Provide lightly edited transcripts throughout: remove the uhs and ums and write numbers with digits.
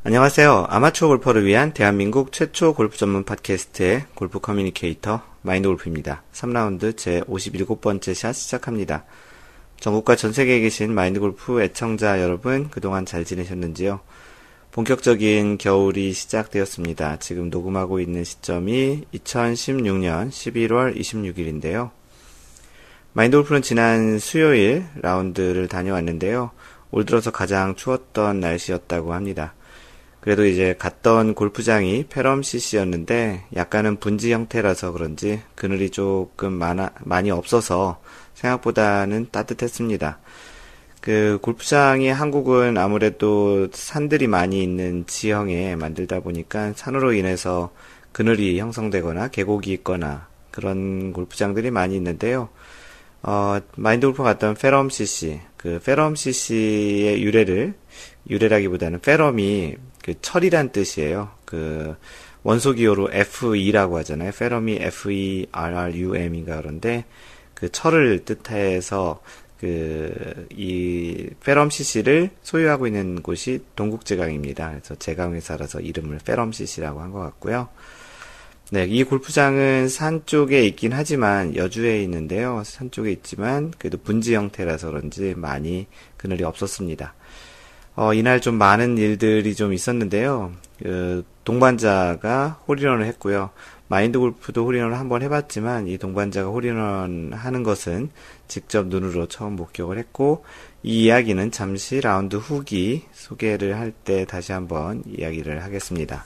안녕하세요. 아마추어 골퍼를 위한 대한민국 최초 골프 전문 팟캐스트의 골프 커뮤니케이터 마인드골프입니다. 3라운드 제 57번째 샷 시작합니다. 전국과 전세계에 계신 마인드골프 애청자 여러분, 그동안 잘 지내셨는지요? 본격적인 겨울이 시작되었습니다. 지금 녹음하고 있는 시점이 2016년 11월 26일인데요. 마인드골프는 지난 수요일 라운드를 다녀왔는데요. 올 들어서 가장 추웠던 날씨였다고 합니다. 그래도 이제 갔던 골프장이 페럼 CC였는데 약간은 분지 형태라서 그런지 그늘이 조금 많이 없어서 생각보다는 따뜻했습니다. 그 골프장이 한국은 아무래도 산들이 많이 있는 지형에 만들다 보니까 산으로 인해서 그늘이 형성되거나 계곡이 있거나 그런 골프장들이 많이 있는데요. 마인드골프가 갔던 페럼 CC, 그 페럼 CC의 유래라기보다는 페럼이 그 철이란 뜻이에요. 그 원소 기호로 FE라고 하잖아요. 페럼이 FERRUM인가 그런데 그 철을 뜻해서 이 페럼 CC를 소유하고 있는 곳이 동국제강입니다. 그래서 제강회사라서 이름을 페럼 CC라고 한 것 같고요. 네, 이 골프장은 산 쪽에 있긴 하지만 여주에 있는데요. 산 쪽에 있지만 그래도 분지 형태라서 그런지 많이 그늘이 없었습니다. 이날 좀 많은 일들이 좀 있었는데요. 동반자가 홀인원을 했고요. 마인드 골프도 홀인원을 한번 해봤지만 이 동반자가 홀인원 하는 것은 직접 눈으로 처음 목격을 했고, 이 이야기는 잠시 라운드 후기 소개를 할 때 다시 한번 이야기를 하겠습니다.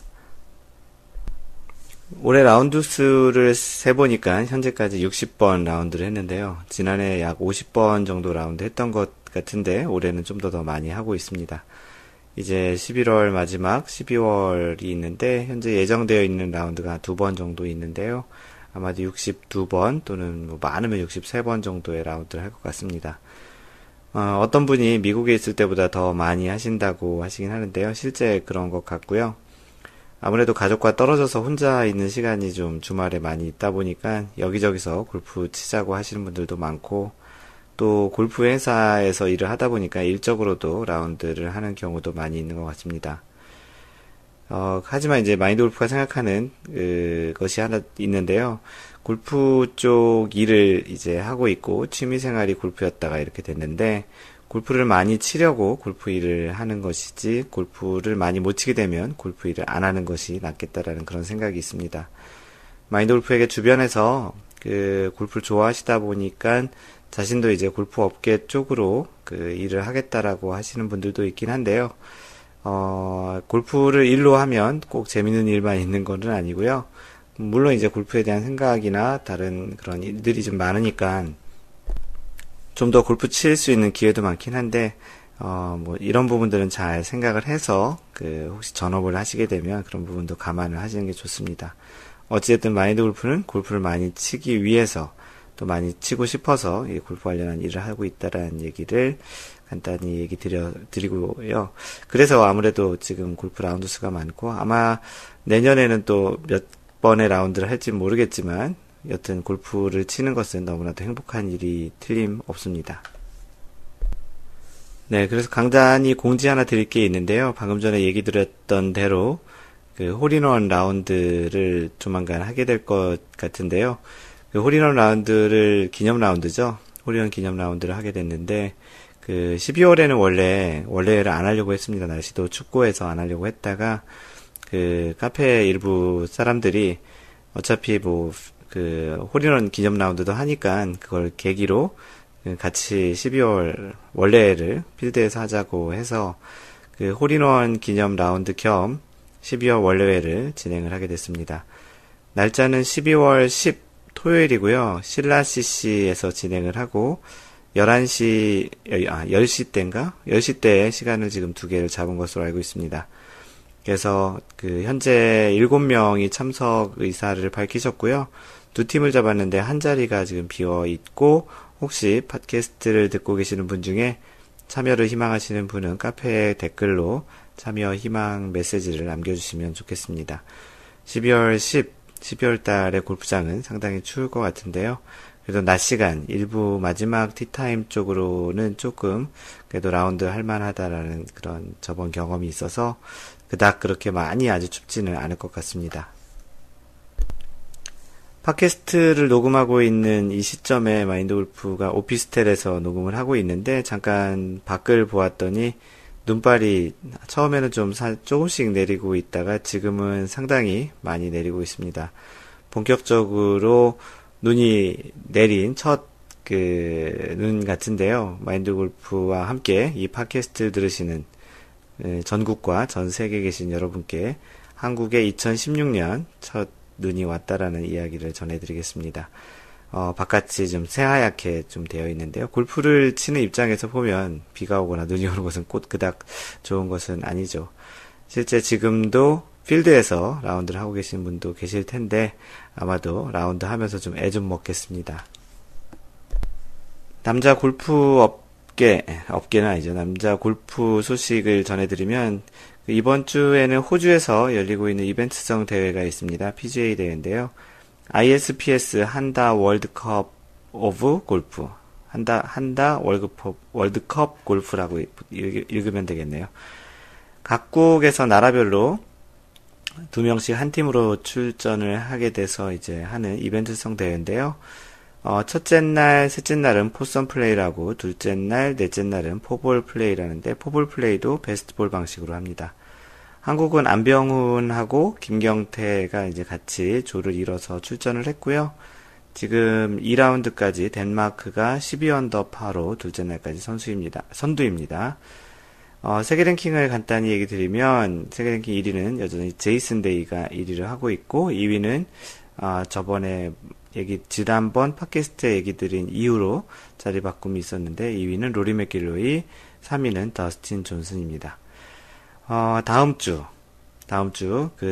올해 라운드 수를 세보니까 현재까지 60번 라운드를 했는데요. 지난해 약 50번 정도 라운드 했던 것 같은데 올해는 좀 더 많이 하고 있습니다. 이제 11월 마지막 12월이 있는데 현재 예정되어 있는 라운드가 2번 정도 있는데요. 아마도 62번 또는 뭐 많으면 63번 정도의 라운드를 할 것 같습니다. 어떤 분이 미국에 있을 때보다 더 많이 하신다고 하시긴 하는데요. 실제 그런 것 같고요. 아무래도 가족과 떨어져서 혼자 있는 시간이 좀 주말에 많이 있다 보니까 여기저기서 골프 치자고 하시는 분들도 많고, 또 골프 회사에서 일을 하다 보니까 일적으로도 라운드를 하는 경우도 많이 있는 것 같습니다. 하지만 이제 마인드 골프가 생각하는 것이 하나 있는데요. 골프 쪽 일을 이제 하고 있고 취미 생활이 골프였다가 이렇게 됐는데, 골프를 많이 치려고 골프 일을 하는 것이지 골프를 많이 못 치게 되면 골프 일을 안 하는 것이 낫겠다라는 그런 생각이 있습니다. 마인드 골프에게 주변에서 골프를 좋아하시다 보니까 자신도 이제 골프 업계 쪽으로 일을 하겠다라고 하시는 분들도 있긴 한데요. 골프를 일로 하면 꼭 재밌는 일만 있는 건 아니고요. 물론 이제 골프에 대한 생각이나 다른 그런 일들이 좀 많으니까 좀 더 골프 칠 수 있는 기회도 많긴 한데, 뭐 이런 부분들은 잘 생각을 해서 혹시 전업을 하시게 되면 그런 부분도 감안을 하시는 게 좋습니다. 어찌됐든 마인드 골프는 골프를 많이 치기 위해서, 또 많이 치고 싶어서 이 골프 관련한 일을 하고 있다라는 얘기를 간단히 얘기 드리고요. 그래서 아무래도 지금 골프 라운드 수가 많고, 아마 내년에는 또 몇 번의 라운드를 할지 모르겠지만 여튼 골프를 치는 것은 너무나도 행복한 일이 틀림없습니다. 네, 그래서 간단히 공지 하나 드릴 게 있는데요. 방금 전에 얘기 드렸던 대로 홀인원 라운드를 조만간 하게 될 것 같은데요. 홀인원 라운드를 기념 라운드죠. 홀인원 기념 라운드를 하게 됐는데 12월에는 원래를 안 하려고 했습니다. 날씨도 춥고 해서 안 하려고 했다가 카페 일부 사람들이 어차피 홀인원 기념 라운드도 하니까 그걸 계기로 같이 12월 원래를 필드에서 하자고 해서 홀인원 기념 라운드 겸 12월 원래회를 진행을 하게 됐습니다. 날짜는 12월 10 토요일이고요. 신라 CC에서 진행을 하고 10시 때인가? 10시 때에 시간을 지금 2개를 잡은 것으로 알고 있습니다. 그래서 현재 7명이 참석 의사를 밝히셨고요. 2팀을 잡았는데 한 자리가 지금 비어 있고, 혹시 팟캐스트를 듣고 계시는 분 중에 참여를 희망하시는 분은 카페에 댓글로 참여 희망 메시지를 남겨주시면 좋겠습니다. 12월 달에 골프장은 상당히 추울 것 같은데요. 그래도 낮 시간, 일부 마지막 티타임 쪽으로는 조금 그래도 라운드 할만하다라는 그런 저번 경험이 있어서 그닥 그렇게 많이 아주 춥지는 않을 것 같습니다. 팟캐스트를 녹음하고 있는 이 시점에 마인드 골프가 오피스텔에서 녹음을 하고 있는데 잠깐 밖을 보았더니 눈발이 처음에는 조금씩 내리고 있다가 지금은 상당히 많이 내리고 있습니다. 본격적으로 눈이 내린 첫 눈 같은데요. 마인드 골프와 함께 이 팟캐스트를 들으시는 전국과 전 세계에 계신 여러분께 한국의 2016년 첫 눈이 왔다라는 이야기를 전해드리겠습니다. 바깥이 좀 새하얗게 좀 되어 있는데요. 골프를 치는 입장에서 보면 비가 오거나 눈이 오는 것은 그닥 좋은 것은 아니죠. 실제 지금도 필드에서 라운드를 하고 계신 분도 계실 텐데 아마도 라운드 하면서 좀 애 좀 먹겠습니다. 남자 골프 업계는 아니죠. 남자 골프 소식을 전해드리면 이번 주에는 호주에서 열리고 있는 이벤트성 대회가 있습니다. PGA 대회인데요. ISPS 한다 월드컵 오브 골프, 한다 월드컵 골프라고 읽으면 되겠네요. 각국에서 나라별로 2명씩 한 팀으로 출전을 하게 돼서 이제 하는 이벤트성 대회인데요. 첫째 날, 셋째 날은 포선 플레이라고, 둘째 날, 넷째 날은 포볼 플레이라는데, 포볼 플레이도 베스트볼 방식으로 합니다. 한국은 안병훈하고 김경태가 이제 같이 조를 이뤄서 출전을 했고요. 지금 2라운드까지 덴마크가 12언더 파로 둘째 날까지 선두입니다. 세계 랭킹을 간단히 얘기 드리면, 세계 랭킹 1위는 여전히 제이슨 데이가 1위를 하고 있고, 2위는, 지난번 팟캐스트에 얘기 드린 이후로 자리 바꿈이 있었는데, 2위는 로리 맥길로이, 3위는 더스틴 존슨입니다. 다음 주,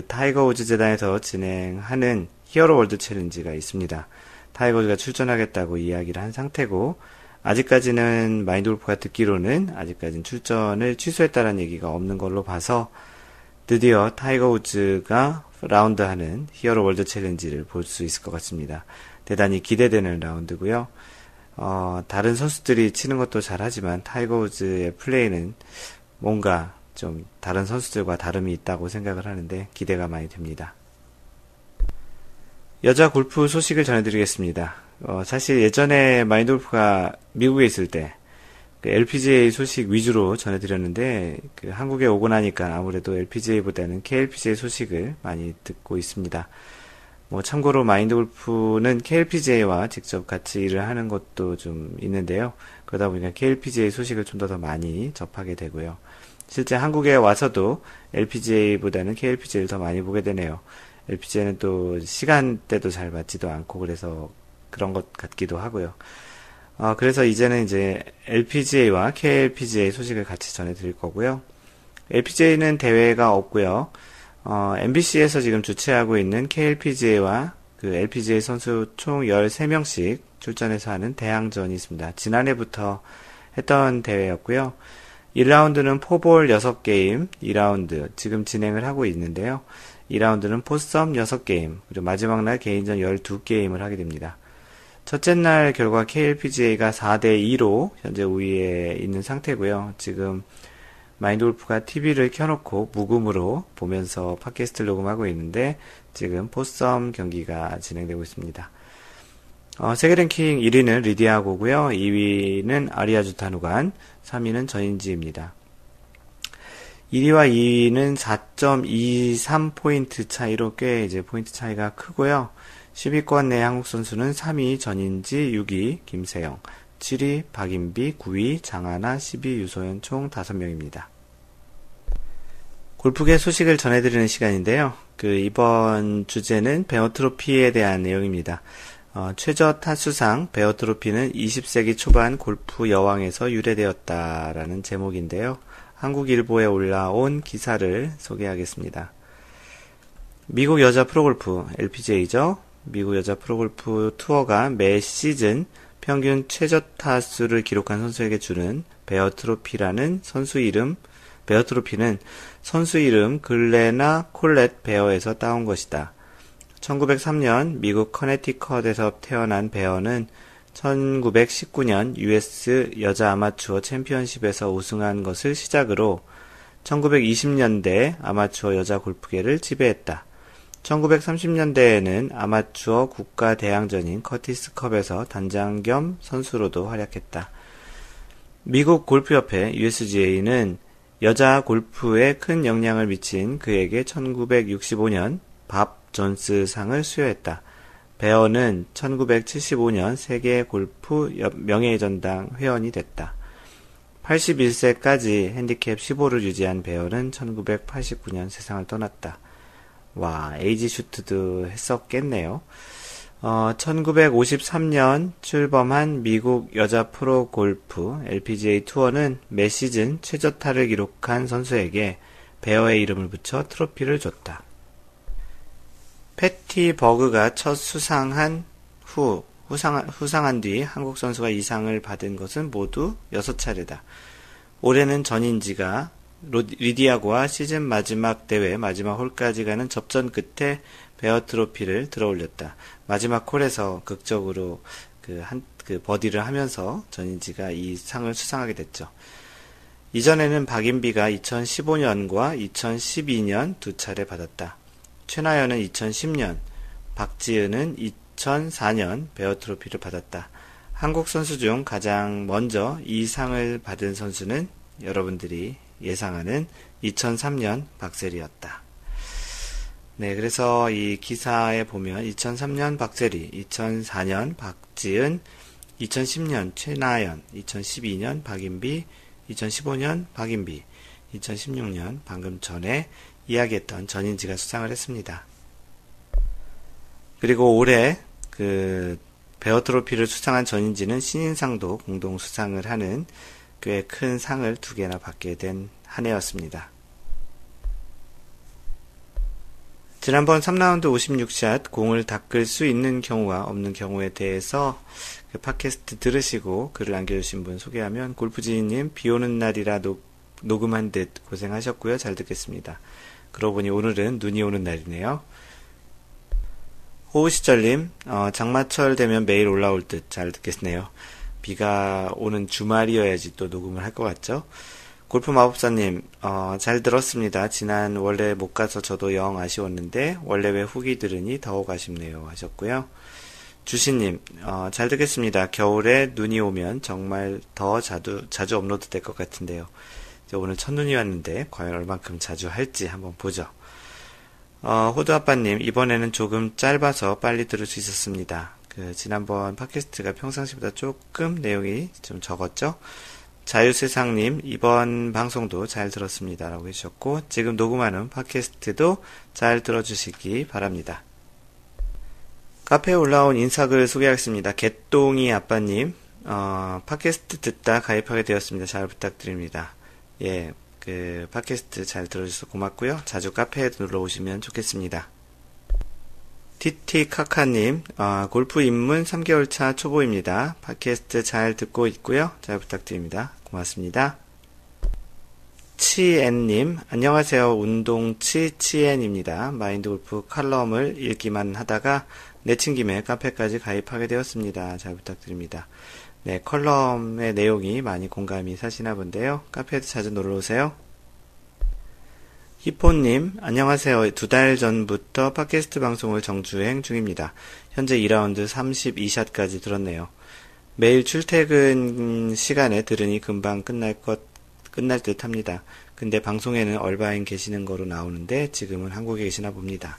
타이거 우즈 재단에서 진행하는 히어로 월드 챌린지가 있습니다. 타이거 우즈가 출전하겠다고 이야기를 한 상태고, 아직까지는 마인드 골프가 듣기로는 아직까지는 출전을 취소했다는 얘기가 없는 걸로 봐서 드디어 타이거 우즈가 라운드 하는 히어로 월드 챌린지를 볼 수 있을 것 같습니다. 대단히 기대되는 라운드고요. 다른 선수들이 치는 것도 잘하지만 타이거 우즈의 플레이는 뭔가 좀 다른 선수들과 다름이 있다고 생각을 하는데 기대가 많이 됩니다. 여자 골프 소식을 전해드리겠습니다. 사실 예전에 마인드 골프가 미국에 있을 때 LPGA 소식 위주로 전해드렸는데 한국에 오고 나니까 아무래도 LPGA보다는 KLPGA 소식을 많이 듣고 있습니다. 참고로 마인드 골프는 KLPGA와 직접 같이 일을 하는 것도 좀 있는데요. 그러다 보니까 KLPGA 소식을 좀 더 많이 접하게 되고요. 실제 한국에 와서도 LPGA보다는 KLPGA를 더 많이 보게 되네요. LPGA는 또 시간대도 잘 맞지도 않고 그래서 그런 것 같기도 하고요. 그래서 이제는 이제 LPGA와 KLPGA 소식을 같이 전해드릴 거고요. LPGA는 대회가 없고요. MBC에서 지금 주최하고 있는 KLPGA와 LPGA 선수 총 13명씩 출전해서 하는 대항전이 있습니다. 지난해부터 했던 대회였고요. 1라운드는 포볼 6게임, 2라운드 지금 진행을 하고 있는데요. 2라운드는 포섬 6게임, 그리고 마지막 날 개인전 12게임을 하게 됩니다. 첫째 날 결과 KLPGA가 4대2로 현재 우위에 있는 상태고요. 지금 마인드 골프가 TV를 켜놓고 무음으로 보면서 팟캐스트를 녹음하고 있는데 지금 포섬 경기가 진행되고 있습니다. 세계 랭킹 1위는 리디아고고요. 2위는 아리아 주타누간, 3위는 전인지입니다. 1위와 2위는 4.23포인트 차이로 꽤 이제 포인트 차이가 크고요. 10위권 내 한국 선수는 3위 전인지, 6위 김세영, 7위 박인비, 9위 장하나, 10위 유소연 총 5명입니다. 골프계 소식을 전해드리는 시간인데요. 이번 주제는 베어 트로피에 대한 내용입니다. 최저 타수상 베어 트로피는 20세기 초반 골프 여왕에서 유래되었다라는 제목인데요. 한국일보에 올라온 기사를 소개하겠습니다. 미국 여자 프로골프 LPGA죠. 미국 여자 프로골프 투어가 매 시즌 평균 최저 타수를 기록한 선수에게 주는 베어 트로피라는 베어 트로피는 선수 이름 글레나 콜렛 베어에서 따온 것이다. 1903년 미국 커네티컷에서 태어난 베어는 1919년 US 여자 아마추어 챔피언십에서 우승한 것을 시작으로 1920년대 아마추어 여자 골프계를 지배했다. 1930년대에는 아마추어 국가 대항전인 커티스컵에서 단장 겸 선수로도 활약했다. 미국 골프협회 USGA는 여자 골프에 큰 영향을 미친 그에게 1965년 밥 존스 상을 수여했다. 베어는 1975년 세계 골프 명예전당 회원이 됐다. 81세까지 핸디캡 15를 유지한 베어는 1989년 세상을 떠났다. 와, 에이지 슈트도 했었겠네요. 1953년 출범한 미국 여자 프로 골프 LPGA 투어는 매 시즌 최저타를 기록한 선수에게 베어의 이름을 붙여 트로피를 줬다. 패티 버그가 첫 수상한 뒤 한국 선수가 이 상을 받은 것은 모두 6차례다. 올해는 전인지가 리디아고와 시즌 마지막 대회 마지막 홀까지 가는 접전 끝에 베어 트로피를 들어올렸다. 마지막 홀에서 극적으로 버디를 하면서 전인지가 이 상을 수상하게 됐죠. 이전에는 박인비가 2015년과 2012년 두 차례 받았다. 최나연은 2010년, 박지은은 2004년 베어 트로피를 받았다. 한국 선수 중 가장 먼저 이 상을 받은 선수는 여러분들이 예상하는 2003년 박세리였다. 네, 그래서 이 기사에 보면 2003년 박세리, 2004년 박지은, 2010년 최나연, 2012년 박인비, 2015년 박인비, 2016년 방금 전에 이야기했던 전인지가 수상을 했습니다. 그리고 올해 베어 트로피를 수상한 전인지는 신인상도 공동 수상을 하는 꽤 큰 상을 2개나 받게 된 한 해였습니다. 지난번 3라운드 56샷 공을 닦을 수 있는 경우와 없는 경우에 대해서 팟캐스트 들으시고 글을 남겨주신 분 소개하면 골프지인님 비오는 날이라 녹음한 듯 고생하셨고요. 잘 듣겠습니다. 그러고 보니 오늘은 눈이 오는 날이네요. 호우시절님 장마철 되면 매일 올라올 듯 잘 듣겠네요. 비가 오는 주말이어야지 또 녹음을 할 것 같죠? 골프 마법사님 잘 들었습니다. 지난 원래 못 가서 저도 영 아쉬웠는데 원래외 후기 들으니 더욱 아쉽네요 하셨고요. 주신님 잘 듣겠습니다. 겨울에 눈이 오면 정말 더 자주 업로드 될 것 같은데요. 오늘 첫눈이 왔는데 과연 얼만큼 자주 할지 한번 보죠. 호두아빠님 이번에는 조금 짧아서 빨리 들을 수 있었습니다. 지난번 팟캐스트가 평상시보다 조금 내용이 좀 적었죠? 자유세상님 이번 방송도 잘 들었습니다 라고 해주셨고 지금 녹음하는 팟캐스트도 잘 들어주시기 바랍니다. 카페에 올라온 인사글 소개하겠습니다. 개똥이 아빠님 팟캐스트 듣다 가입하게 되었습니다. 잘 부탁드립니다. 예, 팟캐스트 잘 들어주셔서 고맙고요. 자주 카페에 놀러 오시면 좋겠습니다. 티티카카님, 골프 입문 3개월차 초보입니다. 팟캐스트 잘 듣고 있고요. 잘 부탁드립니다. 고맙습니다. 치엔님, 안녕하세요. 운동치 치엔입니다. 마인드골프 칼럼을 읽기만 하다가 내친 김에 카페까지 가입하게 되었습니다. 잘 부탁드립니다. 네, 컬럼의 내용이 많이 공감이 사시나 본데요. 카페에도 자주 놀러오세요. 히포님, 안녕하세요. 2달 전부터 팟캐스트 방송을 정주행 중입니다. 현재 2라운드 32샷까지 들었네요. 매일 출퇴근 시간에 들으니 금방 끝날 듯 합니다. 근데 방송에는 얼바인 계시는 거로 나오는데 지금은 한국에 계시나 봅니다.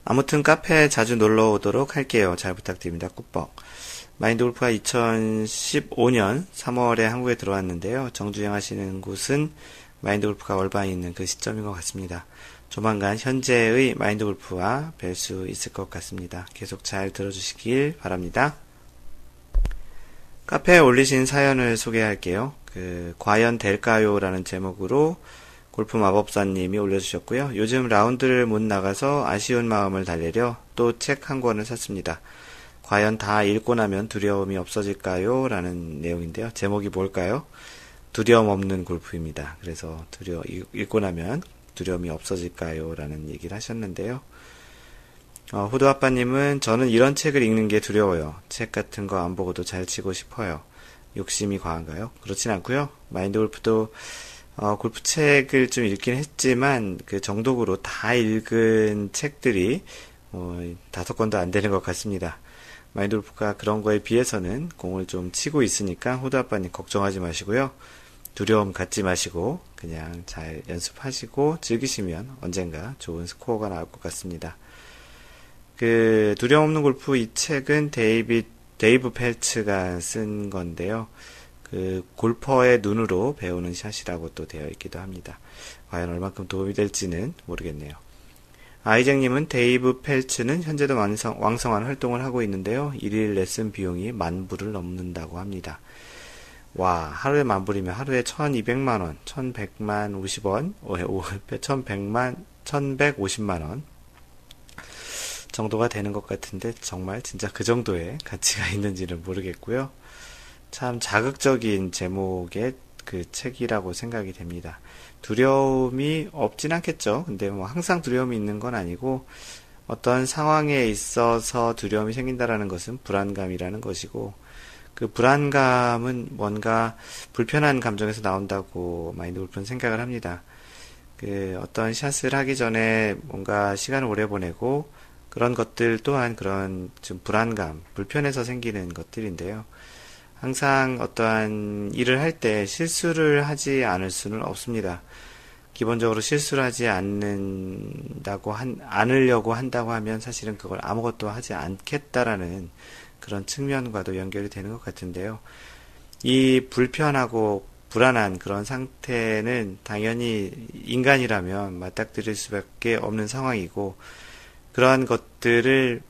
아무튼 카페에 자주 놀러 오도록 할게요. 잘 부탁드립니다. 꾸벅. 마인드골프가 2015년 3월에 한국에 들어왔는데요. 정주행 하시는 곳은 마인드골프가 얼바에 있는 그 시점인 것 같습니다. 조만간 현재의 마인드골프와 뵐 수 있을 것 같습니다. 계속 잘 들어주시길 바랍니다. 카페에 올리신 사연을 소개할게요. 과연 될까요? 라는 제목으로 골프 마법사님이 올려주셨고요. 요즘 라운드를 못 나가서 아쉬운 마음을 달래려 또 책 한 권을 샀습니다. 과연 다 읽고 나면 두려움이 없어질까요? 라는 내용인데요. 제목이 뭘까요? 두려움 없는 골프입니다. 그래서 읽고 나면 두려움이 없어질까요? 라는 얘기를 하셨는데요. 호두 아빠님은 저는 이런 책을 읽는 게 두려워요. 책 같은 거 안 보고도 잘 치고 싶어요. 욕심이 과한가요? 그렇진 않고요. 마인드 골프도 골프 책을 좀 읽긴 했지만 그 정독으로 다 읽은 책들이 5권도 안 되는 것 같습니다. 마인드 골프가 그런 거에 비해서는 공을 좀 치고 있으니까 호두 아빠님 걱정하지 마시고요. 두려움 갖지 마시고 그냥 잘 연습하시고 즐기시면 언젠가 좋은 스코어가 나올 것 같습니다. 그 두려움 없는 골프 이 책은 데이브 펠츠가 쓴 건데요. 그 골퍼의 눈으로 배우는 샷이라고 또 되어 있기도 합니다. 과연 얼만큼 도움이 될지는 모르겠네요. 아이잭님은 데이브 펠츠는 현재도 왕성한 활동을 하고 있는데요. 일일 레슨 비용이 10,000불을 넘는다고 합니다. 와, 하루에 10,000불이면 하루에 1200만원, 1100만 50원, 1150만원 정도가 되는 것 같은데 정말 진짜 그 정도의 가치가 있는지는 모르겠고요. 참 자극적인 제목의 그 책이라고 생각이 됩니다. 두려움이 없진 않겠죠. 근데 뭐 항상 두려움이 있는 건 아니고 어떤 상황에 있어서 두려움이 생긴다라는 것은 불안감이라는 것이고 그 불안감은 뭔가 불편한 감정에서 나온다고 마인드 골프는 생각을 합니다. 그 어떤 샷을 하기 전에 뭔가 시간을 오래 보내고 그런 것들 또한 그런 좀 불안감, 불편해서 생기는 것들인데요. 항상 어떠한 일을 할 때 실수를 하지 않을 수는 없습니다. 기본적으로 실수를 하지 않으려고 한다고 하면 사실은 그걸 아무것도 하지 않겠다라는 그런 측면과도 연결이 되는 것 같은데요. 이 불편하고 불안한 그런 상태는 당연히 인간이라면 맞닥뜨릴 수밖에 없는 상황이고 그러한 것들이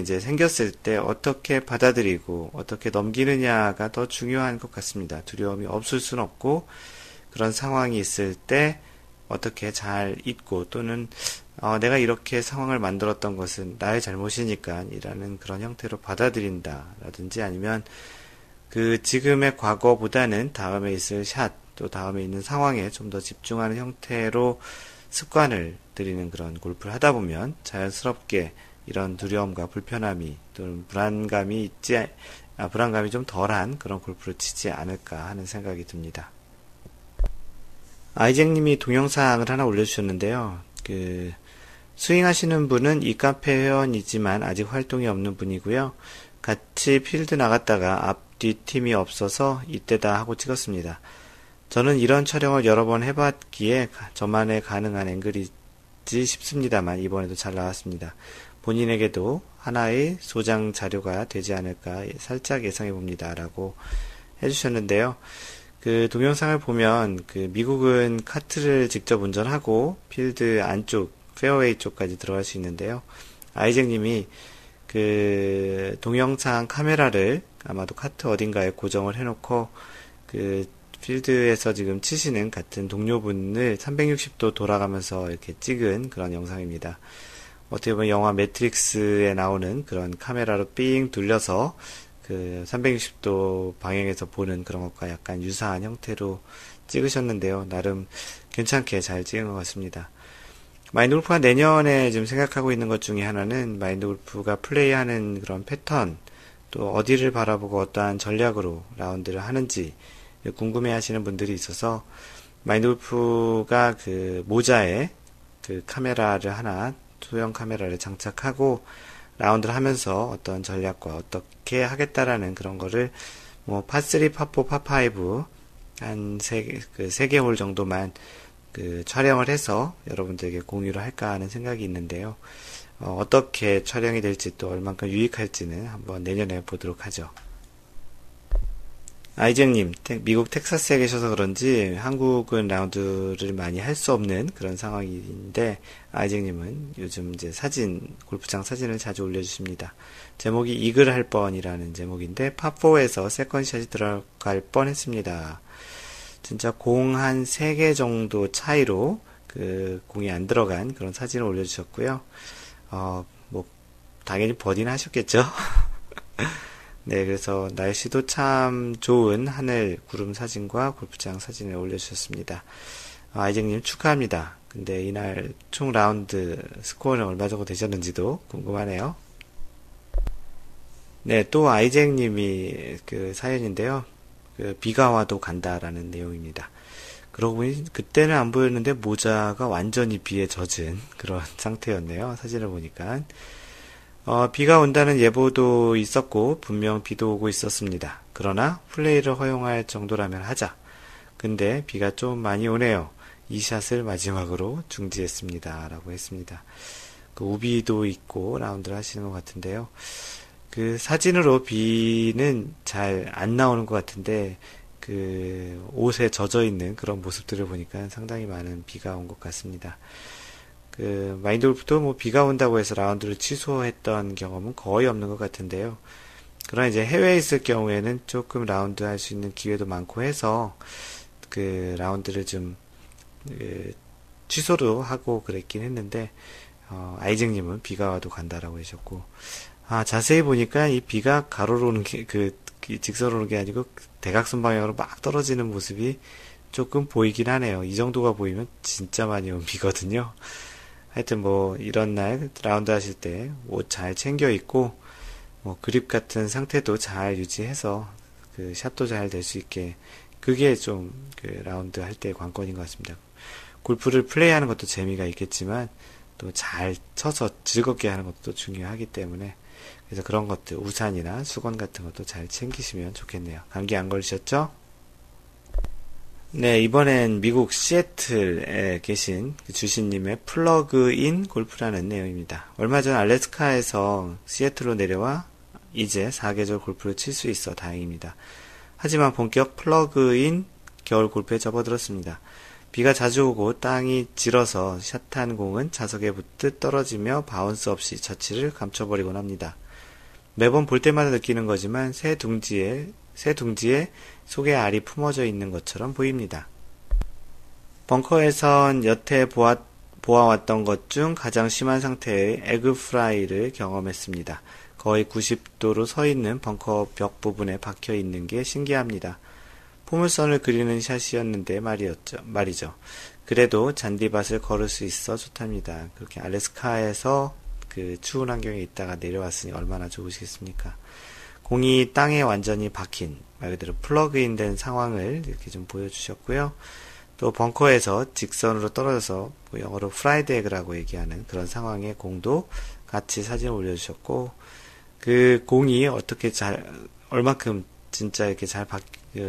이제 생겼을 때 어떻게 받아들이고 어떻게 넘기느냐가 더 중요한 것 같습니다. 두려움이 없을 수는 없고 그런 상황이 있을 때 어떻게 잘 잊고 또는 내가 이렇게 상황을 만들었던 것은 나의 잘못이니까 이라는 그런 형태로 받아들인다라든지 아니면 그 지금의 과거보다는 다음에 있을 샷 또 다음에 있는 상황에 좀 더 집중하는 형태로 습관을 들이는 그런 골프를 하다 보면 자연스럽게 이런 두려움과 불편함이 또는 불안감이 좀 덜한 그런 골프를 치지 않을까 하는 생각이 듭니다. 아이잭님이 동영상을 하나 올려주셨는데요. 그 스윙하시는 분은 이 카페 회원이지만 아직 활동이 없는 분이고요. 같이 필드 나갔다가 앞뒤 팀이 없어서 이때다 하고 찍었습니다. 저는 이런 촬영을 여러 번 해봤기에 저만의 가능한 앵글이지 싶습니다만 이번에도 잘 나왔습니다. 본인에게도 하나의 소장 자료가 되지 않을까 살짝 예상해 봅니다. 라고 해주셨는데요. 그 동영상을 보면 그 미국은 카트를 직접 운전하고 필드 안쪽 페어웨이 쪽까지 들어갈 수 있는데요. 아이잭님이 그 동영상 카메라를 아마도 카트 어딘가에 고정을 해놓고 그 필드에서 지금 치시는 같은 동료분을 360도 돌아가면서 이렇게 찍은 그런 영상입니다. 어떻게 보면 영화 매트릭스에 나오는 그런 카메라로 삥 둘려서 그 360도 방향에서 보는 그런 것과 약간 유사한 형태로 찍으셨는데요. 나름 괜찮게 잘 찍은 것 같습니다. 마인드 골프가 내년에 지금 생각하고 있는 것 중에 하나는 마인드 골프가 플레이하는 그런 패턴, 또 어디를 바라보고 어떠한 전략으로 라운드를 하는지 궁금해 하시는 분들이 있어서 마인드 골프가 그 모자에 그 카메라를 하나 소형 카메라를 장착하고 라운드를 하면서 어떤 전략과 어떻게 하겠다라는 그런 거를 뭐 파3, 파4, 파5 한 세 개 홀 정도만 그 촬영을 해서 여러분들에게 공유를 할까 하는 생각이 있는데요. 어떻게 촬영이 될지 또 얼만큼 유익할지는 한번 내년에 보도록 하죠. 아이잭님, 미국 텍사스에 계셔서 그런지 한국은 라운드를 많이 할 수 없는 그런 상황인데 아이잭님은 요즘 이제 골프장 사진을 자주 올려주십니다. 제목이 이글 할 뻔이라는 제목인데 파4에서 세컨샷이 들어갈 뻔했습니다. 진짜 공 한 3개 정도 차이로 그 공이 안 들어간 그런 사진을 올려주셨고요. 뭐 당연히 버디는 하셨겠죠. 네, 그래서 날씨도 참 좋은 하늘 구름 사진과 골프장 사진을 올려주셨습니다. 아이잭님 축하합니다. 근데 이날 총 라운드 스코어는 얼마 정도 되셨는지도 궁금하네요. 네, 또 아이잭님이 그 사연인데요. 그 비가 와도 간다라는 내용입니다. 그러고 보니 그때는 안 보였는데 모자가 완전히 비에 젖은 그런 상태였네요. 사진을 보니까. 비가 온다는 예보도 있었고 분명 비도 오고 있었습니다. 그러나 플레이를 허용할 정도라면 하자. 근데 비가 좀 많이 오네요. 이 샷을 마지막으로 중지했습니다. 라고 했습니다. 그 우비도 있고 라운드를 하시는 것 같은데요. 그 사진으로 비는 잘 안 나오는 것 같은데 그 옷에 젖어 있는 그런 모습들을 보니까 상당히 많은 비가 온 것 같습니다. 그 마인드 골프도 뭐 비가 온다고 해서 라운드를 취소했던 경험은 거의 없는 것 같은데요. 그러나 이제 해외에 있을 경우에는 조금 라운드 할 수 있는 기회도 많고 해서 그 라운드를 좀 취소도 하고 그랬긴 했는데 아이잭님은 비가 와도 간다라고 하셨고 자세히 보니까 이 비가 가로로 오는 게 직선으로 오는 게 아니고 대각선 방향으로 막 떨어지는 모습이 조금 보이긴 하네요. 이 정도가 보이면 진짜 많이 온 비거든요. 하여튼 뭐 이런 날 라운드 하실 때 옷 잘 챙겨 입고 뭐 그립 같은 상태도 잘 유지해서 그 샷도 잘 될 수 있게 그게 좀 그 라운드 할 때 관건인 것 같습니다. 골프를 플레이하는 것도 재미가 있겠지만 또 잘 쳐서 즐겁게 하는 것도 중요하기 때문에 그래서 그런 것들 우산이나 수건 같은 것도 잘 챙기시면 좋겠네요. 감기 안 걸리셨죠? 네, 이번엔 미국 시애틀에 계신 주신님의 플러그인 골프라는 내용입니다. 얼마 전 알래스카에서 시애틀로 내려와 이제 사계절 골프를 칠 수 있어 다행입니다. 하지만 본격 플러그인 겨울 골프에 접어들었습니다. 비가 자주 오고 땅이 질어서 샷한 공은 자석에 붙듯 떨어지며 바운스 없이 자취를 감춰버리곤 합니다. 매번 볼 때마다 느끼는 거지만 새 둥지에 속에 알이 품어져 있는 것처럼 보입니다. 벙커에선 여태 보아왔던 것 중 가장 심한 상태의 에그 프라이를 경험했습니다. 거의 90도로 서 있는 벙커 벽 부분에 박혀 있는 게 신기합니다. 포물선을 그리는 샷이었는데 말이죠. 그래도 잔디밭을 걸을 수 있어 좋답니다. 그렇게 알래스카에서 그 추운 환경에 있다가 내려왔으니 얼마나 좋으시겠습니까? 공이 땅에 완전히 박힌 말 그대로 플러그인 된 상황을 이렇게 좀 보여주셨고요. 또 벙커에서 직선으로 떨어져서 뭐 영어로 프라이드 에그라고 얘기하는 그런 상황의 공도 같이 사진을 올려주셨고 그 공이 어떻게 얼만큼 진짜 이렇게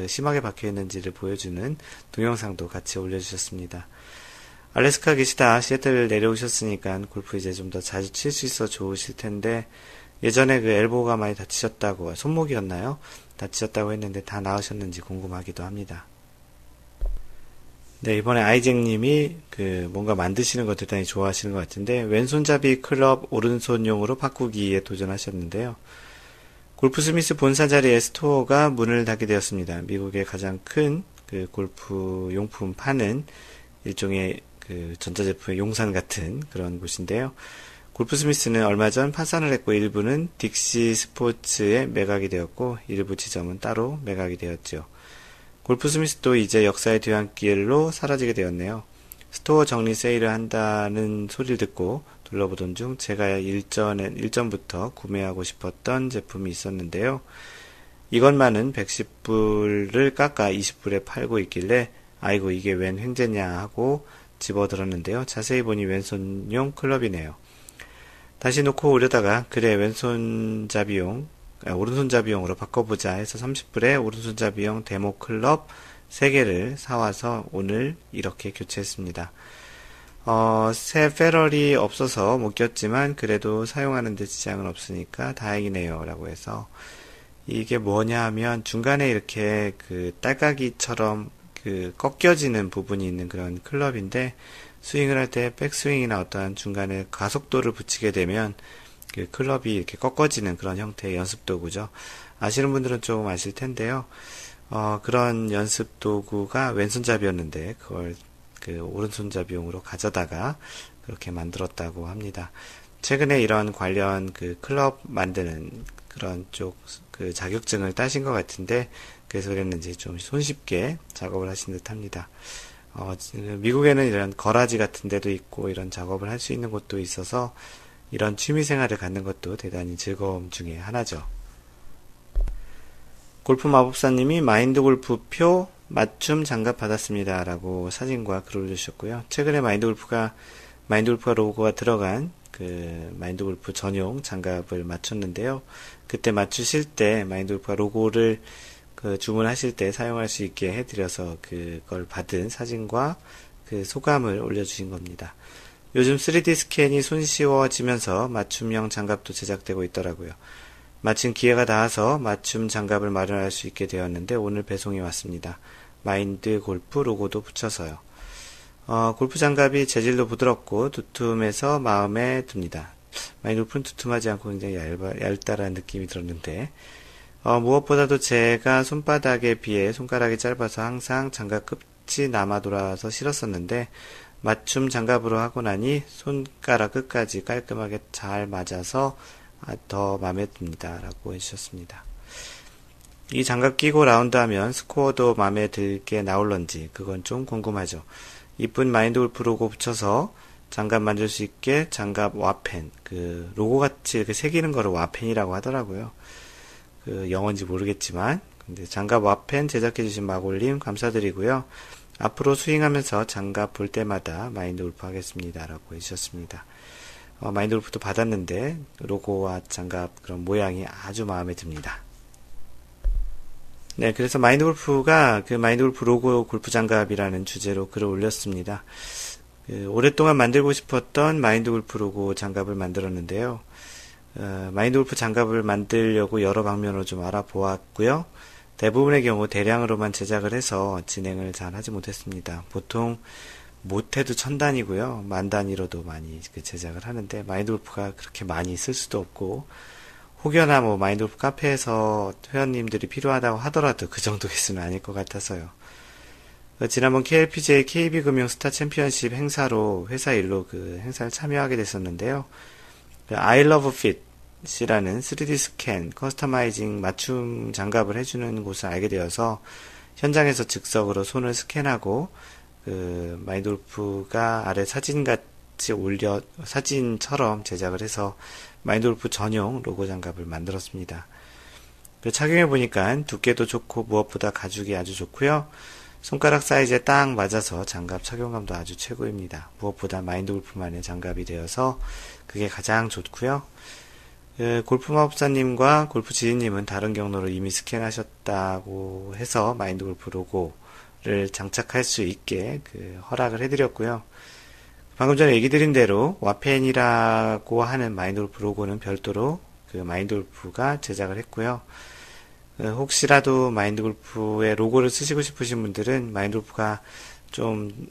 심하게 박혀 있는지를 보여주는 동영상도 같이 올려주셨습니다. 알래스카 계시다 시애틀 내려오셨으니까 골프 이제 좀 더 자주 칠 수 있어 좋으실 텐데 예전에 그 엘보가 많이 다치셨다고 손목이었나요? 다치셨다고 했는데 다 나으셨는지 궁금하기도 합니다. 네, 이번에 아이잭님이 그 뭔가 만드시는 거 대단히 좋아하시는 것 같은데 왼손잡이 클럽 오른손용으로 바꾸기에 도전하셨는데요. 골프 스미스 본사 자리에 스토어가 문을 닫게 되었습니다. 미국의 가장 큰 그 골프 용품 파는 일종의 그 전자제품의 용산 같은 그런 곳인데요. 골프 스미스는 얼마 전 파산을 했고 일부는 딕시 스포츠에 매각이 되었고 일부 지점은 따로 매각이 되었죠. 골프 스미스도 이제 역사의 뒤안길로 사라지게 되었네요. 스토어 정리 세일을 한다는 소리를 듣고 둘러보던 중 제가 일전부터 구매하고 싶었던 제품이 있었는데요. 이것만은 110불을 깎아 20불에 팔고 있길래 아이고 이게 웬 횡재냐 하고 집어들었는데요. 자세히 보니 왼손용 클럽이네요. 다시 놓고 오려다가 그래 오른손잡이용으로 바꿔보자 해서 30불에 오른손잡이용 데모 클럽 3개를 사와서 오늘 이렇게 교체했습니다. 새 페럴이 없어서 못 꼈지만 그래도 사용하는데 지장은 없으니까 다행이네요 라고 해서 이게 뭐냐 하면 중간에 이렇게 그 딸깍이처럼 그 꺾여지는 부분이 있는 그런 클럽인데 스윙을 할 때 백스윙이나 어떠한 중간에 가속도를 붙이게 되면 그 클럽이 이렇게 꺾어지는 그런 형태의 연습 도구죠. 아시는 분들은 조금 아실 텐데요. 그런 연습 도구가 왼손잡이였는데 그걸 그 오른손잡이용으로 가져다가 그렇게 만들었다고 합니다. 최근에 이런 관련 그 클럽 만드는 그런 쪽 그 자격증을 따신 것 같은데 그래서 그랬는지 좀 손쉽게 작업을 하신 듯 합니다. 미국에는 이런 거라지 같은 데도 있고 이런 작업을 할 수 있는 곳도 있어서 이런 취미 생활을 갖는 것도 대단히 즐거움 중에 하나죠. 골프 마법사님이 마인드 골프표 맞춤 장갑 받았습니다. 라고 사진과 글을 올려주셨고요. 최근에 마인드 골프가 로고가 들어간 그 마인드 골프 전용 장갑을 맞췄는데요. 그때 맞추실 때 마인드 골프가 로고를 그 주문하실 때 사용할 수 있게 해드려서 그걸 받은 사진과 그 소감을 올려주신 겁니다. 요즘 3D 스캔이 손쉬워지면서 맞춤형 장갑도 제작되고 있더라고요. 마침 기회가 닿아서 맞춤 장갑을 마련할 수 있게 되었는데 오늘 배송이 왔습니다. 마인드 골프 로고도 붙여서요. 골프 장갑이 재질도 부드럽고 두툼해서 마음에 듭니다. 마인드 골프는 두툼하지 않고 굉장히 얇다라는 느낌이 들었는데 무엇보다도 제가 손바닥에 비해 손가락이 짧아서 항상 장갑 끝이 남아 돌아서 싫었었는데 맞춤 장갑으로 하고 나니 손가락 끝까지 깔끔하게 잘 맞아서 더 마음에 듭니다. 라고 해주셨습니다. 이 장갑 끼고 라운드 하면 스코어도 마음에 들게 나올런지 그건 좀 궁금하죠. 이쁜 마인드 골프 로고 붙여서 장갑 만들 수 있게 장갑 와펜, 그 로고 같이 이렇게 새기는 거를 와펜이라고 하더라고요. 그 영어인지 모르겠지만 근데 장갑 와펜 제작해주신 마골님 감사드리고요. 앞으로 스윙하면서 장갑 볼 때마다 마인드 골프 하겠습니다. 라고 해주셨습니다. 마인드 골프도 받았는데 로고와 장갑 그런 모양이 아주 마음에 듭니다. 네, 그래서 마인드 골프가 그 마인드 골프 로고 골프 장갑이라는 주제로 글을 올렸습니다. 오랫동안 만들고 싶었던 마인드 골프 로고 장갑을 만들었는데요. 마인드 골프 장갑을 만들려고 여러 방면으로 좀 알아보았고요. 대부분의 경우 대량으로만 제작을 해서 진행을 잘 하지 못했습니다. 보통 못해도 1000단이고요. 10,000단위로도 많이 제작을 하는데 마인드 골프가 그렇게 많이 쓸 수도 없고 혹여나 마인드 골프 카페에서 회원님들이 필요하다고 하더라도 그 정도 개수는 아닐 것 같아서요. 지난번 KLPGA KB금융 스타 챔피언십 행사로 회사 일로 그 행사를 참여하게 됐었는데요. I Love Fit이라는 3D 스캔 커스터마이징 맞춤 장갑을 해주는 곳을 알게 되어서 현장에서 즉석으로 손을 스캔하고 그 마인드 골프가 아래 사진같이 사진처럼 제작을 해서 마인드 골프 전용 로고 장갑을 만들었습니다. 착용해 보니까 두께도 좋고 무엇보다 가죽이 아주 좋고요. 손가락 사이즈에 딱 맞아서 장갑 착용감도 아주 최고입니다. 무엇보다 마인드 골프만의 장갑이 되어서 그게 가장 좋고요. 골프 마법사님과 골프 지인님은 다른 경로로 이미 스캔하셨다고 해서 마인드 골프 로고를 장착할 수 있게 허락을 해드렸고요. 방금 전에 얘기 드린 대로 와펜이라고 하는 마인드 골프 로고는 별도로 그 마인드 골프가 제작을 했고요. 혹시라도 마인드 골프의 로고를 쓰시고 싶으신 분들은 마인드 골프가 좀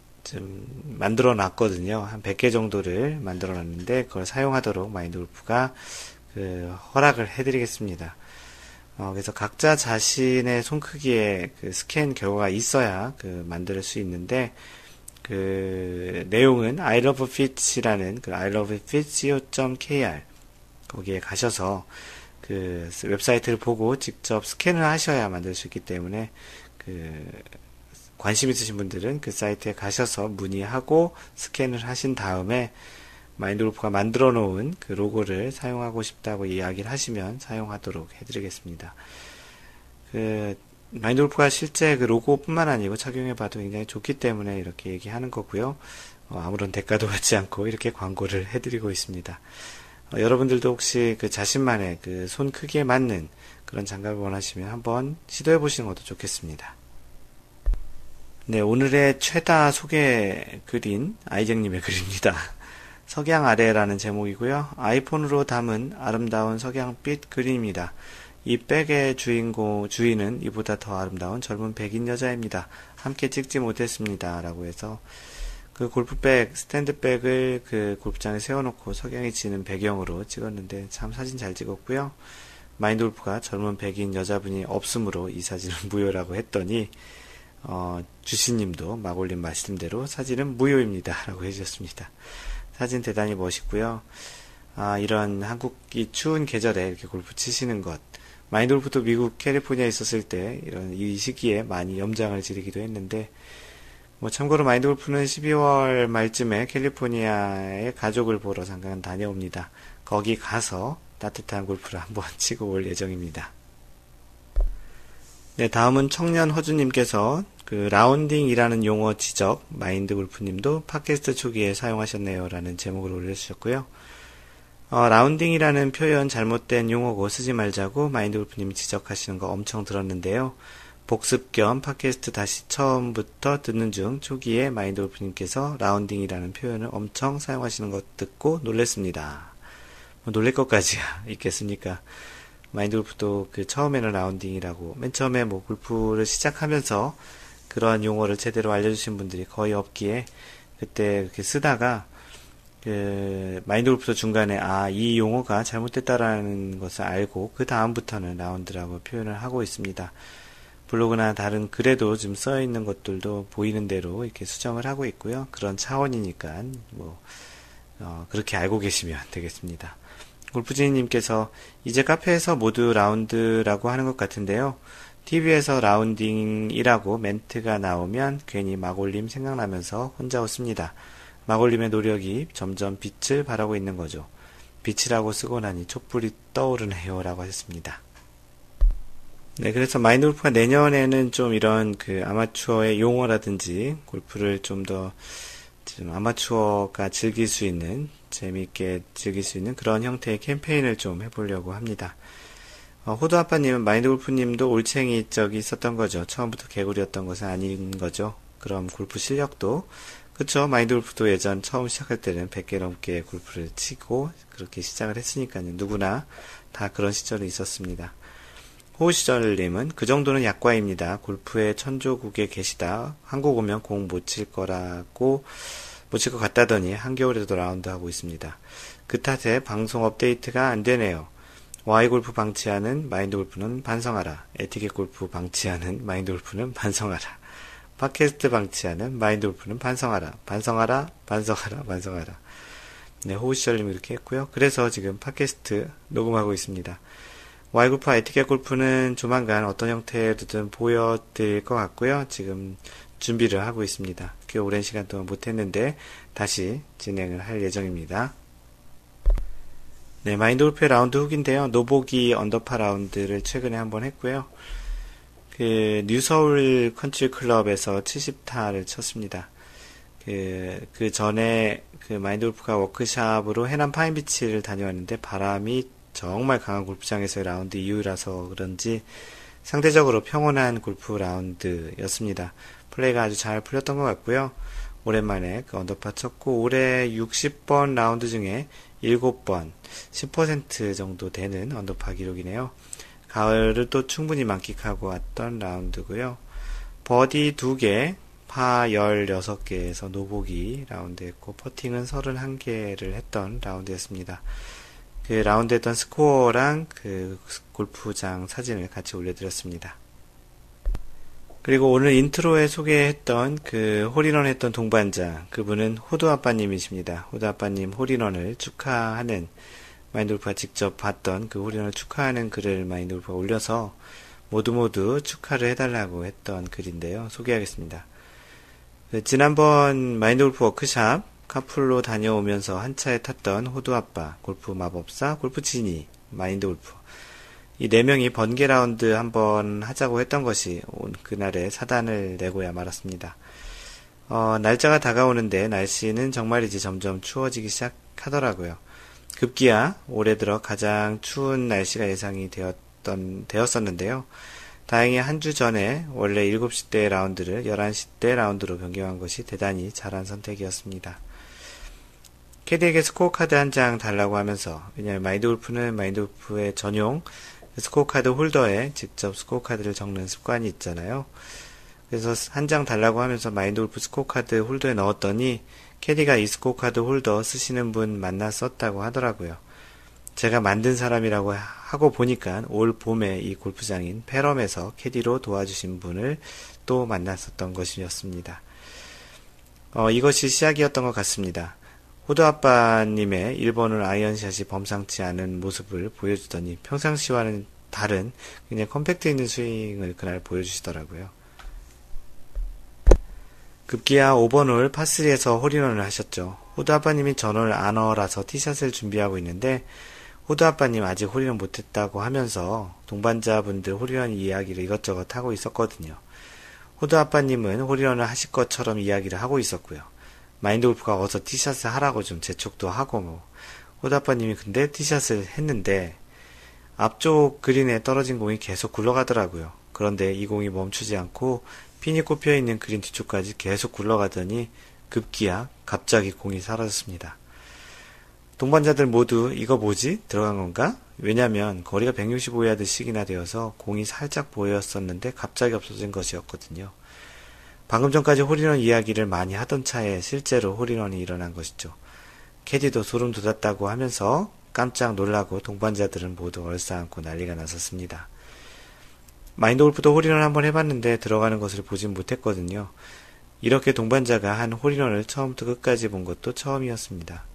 만들어 놨거든요. 한 100개 정도를 만들어 놨는데 그걸 사용하도록 마인드 골프가 허락을 해드리겠습니다. 그래서 각자 자신의 손 크기의 스캔 결과가 있어야 만들 수 있는데 내용은 I Love Fit이라는 I Love Fit co.kr 거기에 가셔서 웹사이트를 보고 직접 스캔을 하셔야 만들 수 있기 때문에 관심 있으신 분들은 그 사이트에 가셔서 문의하고 스캔을 하신 다음에 마인드 골프가 만들어 놓은 그 로고를 사용하고 싶다고 이야기를 하시면 사용하도록 해드리겠습니다. 마인드 골프가 실제 로고뿐만 아니고 착용해봐도 굉장히 좋기 때문에 이렇게 얘기하는 거고요. 아무런 대가도 받지 않고 이렇게 광고를 해드리고 있습니다. 여러분들도 혹시 자신만의 손 크기에 맞는 그런 장갑을 원하시면 한번 시도해 보시는 것도 좋겠습니다. 네, 오늘의 최다 소개 글인 아이쟁님의 글입니다. 석양 아래라는 제목이고요. 아이폰으로 담은 아름다운 석양빛 그림입니다. 이 백의 주인은 이보다 더 아름다운 젊은 백인 여자입니다. 함께 찍지 못했습니다. 라고 해서 골프백, 스탠드백을 골프장에 세워놓고 석양이 지는 배경으로 찍었는데 참 사진 잘 찍었고요. 마인드 골프가 젊은 백인 여자분이 없으므로 이 사진은 무효라고 했더니 주시님도 마골님 말씀대로 사진은 무효입니다. 라고 해주셨습니다. 사진 대단히 멋있고요. 이런 한국이 추운 계절에 이렇게 골프 치시는 것. 마인드 골프도 미국 캘리포니아에 있었을 때 이 시기에 많이 염장을 지르기도 했는데 참고로 마인드 골프는 12월 말쯤에 캘리포니아에 가족을 보러 잠깐 다녀옵니다. 거기 가서 따뜻한 골프를 한번 치고 올 예정입니다. 네, 다음은 청년 허주님께서 라운딩이라는 용어 지적, 마인드 골프님도 팟캐스트 초기에 사용하셨네요 라는 제목을 올려주셨고요. 라운딩이라는 표현 잘못된 용어고 쓰지 말자고 마인드 골프님이 지적하시는 거 엄청 들었는데요. 복습 겸 팟캐스트 다시 처음부터 듣는 중 초기에 마인드 골프님께서 라운딩이라는 표현을 엄청 사용하시는 것 듣고 놀랬습니다. 놀랄 것까지야 있겠습니까? 마인드 골프도 처음에는 라운딩이라고 맨 처음에 골프를 시작하면서 그런 용어를 제대로 알려주신 분들이 거의 없기에 그때 그렇게 쓰다가 마인드 골프도 중간에 이 용어가 잘못됐다라는 것을 알고 그 다음부터는 라운드라고 표현을 하고 있습니다. 블로그나 다른 글에도 좀 써 있는 것들도 보이는 대로 이렇게 수정을 하고 있고요. 그런 차원이니까 그렇게 알고 계시면 되겠습니다. 골프지니님께서 이제 카페에서 모두 라운드라고 하는 것 같은데요. TV에서 라운딩이라고 멘트가 나오면 괜히 마골림 생각나면서 혼자 웃습니다. 마골림의 노력이 점점 빛을 발하고 있는 거죠. 빛이라고 쓰고 나니 촛불이 떠오르네요 라고 하셨습니다. 네, 그래서 마인드 골프가 내년에는 좀 이런 아마추어의 용어라든지 골프를 좀 아마추어가 즐길 수 있는, 재미있게 즐길 수 있는 그런 형태의 캠페인을 좀 해보려고 합니다. 호두 아빠님은 마인드 골프님도 올챙이 적이 있었던 거죠. 처음부터 개구리였던 것은 아닌 거죠. 그럼 골프 실력도, 그쵸. 마인드 골프도 예전 처음 시작할 때는 100개 넘게 골프를 치고 그렇게 시작을 했으니까요. 누구나 다 그런 시절이 있었습니다. 호시절님은 그 정도는 약과입니다. 골프의 천조국에 계시다. 한국 오면 공 못 칠 것 같다더니 한겨울에도 라운드 하고 있습니다. 그 탓에 방송 업데이트가 안 되네요. Y골프 방치하는 마인드 골프는 반성하라. 에티켓 골프 방치하는 마인드 골프는 반성하라. 팟캐스트 방치하는 마인드 골프는 반성하라. 반성하라. 반성하라. 반성하라. 네, 호시절님 이렇게 했고요. 그래서 지금 팟캐스트 녹음하고 있습니다. Y골프와 에티켓 골프는 조만간 어떤 형태로든 보여드릴 것 같고요. 지금 준비를 하고 있습니다. 꽤 오랜 시간 동안 못했는데 다시 진행을 할 예정입니다. 네, 마인드 골프의 라운드 후기인데요. 노보기 언더파 라운드를 최근에 한번 했고요. 뉴서울 컨트리 클럽에서 70타를 쳤습니다. 그 전에 마인드 골프가 워크샵으로 해남 파인비치를 다녀왔는데 바람이 정말 강한 골프장에서의 라운드 이후라서 그런지 상대적으로 평온한 골프 라운드였습니다. 플레이가 아주 잘 풀렸던 것 같고요. 오랜만에 언더파 쳤고 올해 60번 라운드 중에 7번 10% 정도 되는 언더파 기록이네요. 가을을 또 충분히 만끽하고 왔던 라운드고요. 버디 2개, 파 16개에서 노보기 라운드 했고 퍼팅은 31개를 했던 라운드였습니다. 라운드 했던 스코어랑 골프장 사진을 같이 올려드렸습니다. 그리고 오늘 인트로에 소개했던 홀인원 했던 동반자, 그분은 호두 아빠님이십니다. 호두 아빠님 홀인원을 축하하는, 마인드 골프가 직접 봤던 홀인원을 축하하는 글을 마인드 골프가 올려서 모두 축하를 해달라고 했던 글인데요. 소개하겠습니다. 지난번 마인드 골프 워크샵 카풀로 다녀오면서 한 차에 탔던 호두아빠, 골프 마법사, 골프 지니, 마인드 골프 이 4명이 번개 라운드 한번 하자고 했던 것이 그날에 사단을 내고야 말았습니다. 날짜가 다가오는데 날씨는 정말이지 점점 추워지기 시작하더라고요. 급기야 올해 들어 가장 추운 날씨가 예상이 되었었는데요. 다행히 한 주 전에 원래 7시 대 라운드를 11시 대 라운드로 변경한 것이 대단히 잘한 선택이었습니다. 캐디에게 스코어 카드 한 장 달라고 하면서, 왜냐하면 마인드 골프는 마인드 골프의 전용 스코어 카드 홀더에 직접 스코어 카드를 적는 습관이 있잖아요. 그래서 한 장 달라고 하면서 마인드 골프 스코어 카드 홀더에 넣었더니 캐디가 이 스코어 카드 홀더 쓰시는 분 만나 썼다고 하더라고요. 제가 만든 사람이라고 하고 보니까 올 봄에 이 골프장인 페럼에서 캐디로 도와주신 분을 또 만났었던 것이었습니다. 이것이 시작이었던 것 같습니다. 호두아빠님의 1번을 아이언샷이 범상치 않은 모습을 보여주더니 평상시와는 다른 그냥 컴팩트 있는 스윙을 그날 보여주시더라고요. 급기야 5번 홀 파3에서 홀인원을 하셨죠. 호두 아빠님이 전홀 안어라서 티샷을 준비하고 있는데 호두 아빠님 아직 홀인원 못했다고 하면서 동반자분들 홀인원 이야기를 이것저것 하고 있었거든요. 호두 아빠님은 홀인원을 하실 것처럼 이야기를 하고 있었고요. 마인드 골프가 어서 티샷을 하라고 좀 재촉도 하고 호두 아빠님이 근데 티샷을 했는데 앞쪽 그린에 떨어진 공이 계속 굴러가더라고요. 그런데 이 공이 멈추지 않고 핀이 꼽혀있는 그린 뒤쪽까지 계속 굴러가더니 급기야 갑자기 공이 사라졌습니다. 동반자들 모두 이거 뭐지? 들어간 건가? 왜냐면 거리가 165야드씩이나 되어서 공이 살짝 보였었는데 갑자기 없어진 것이었거든요. 방금 전까지 홀인원 이야기를 많이 하던 차에 실제로 홀인원이 일어난 것이죠. 캐디도 소름 돋았다고 하면서 깜짝 놀라고 동반자들은 모두 얼싸안고 난리가 났었습니다. 마인드 골프도 홀인원 한번 해봤는데 들어가는 것을 보진 못했거든요. 이렇게 동반자가 한 홀인원을 처음부터 끝까지 본 것도 처음이었습니다.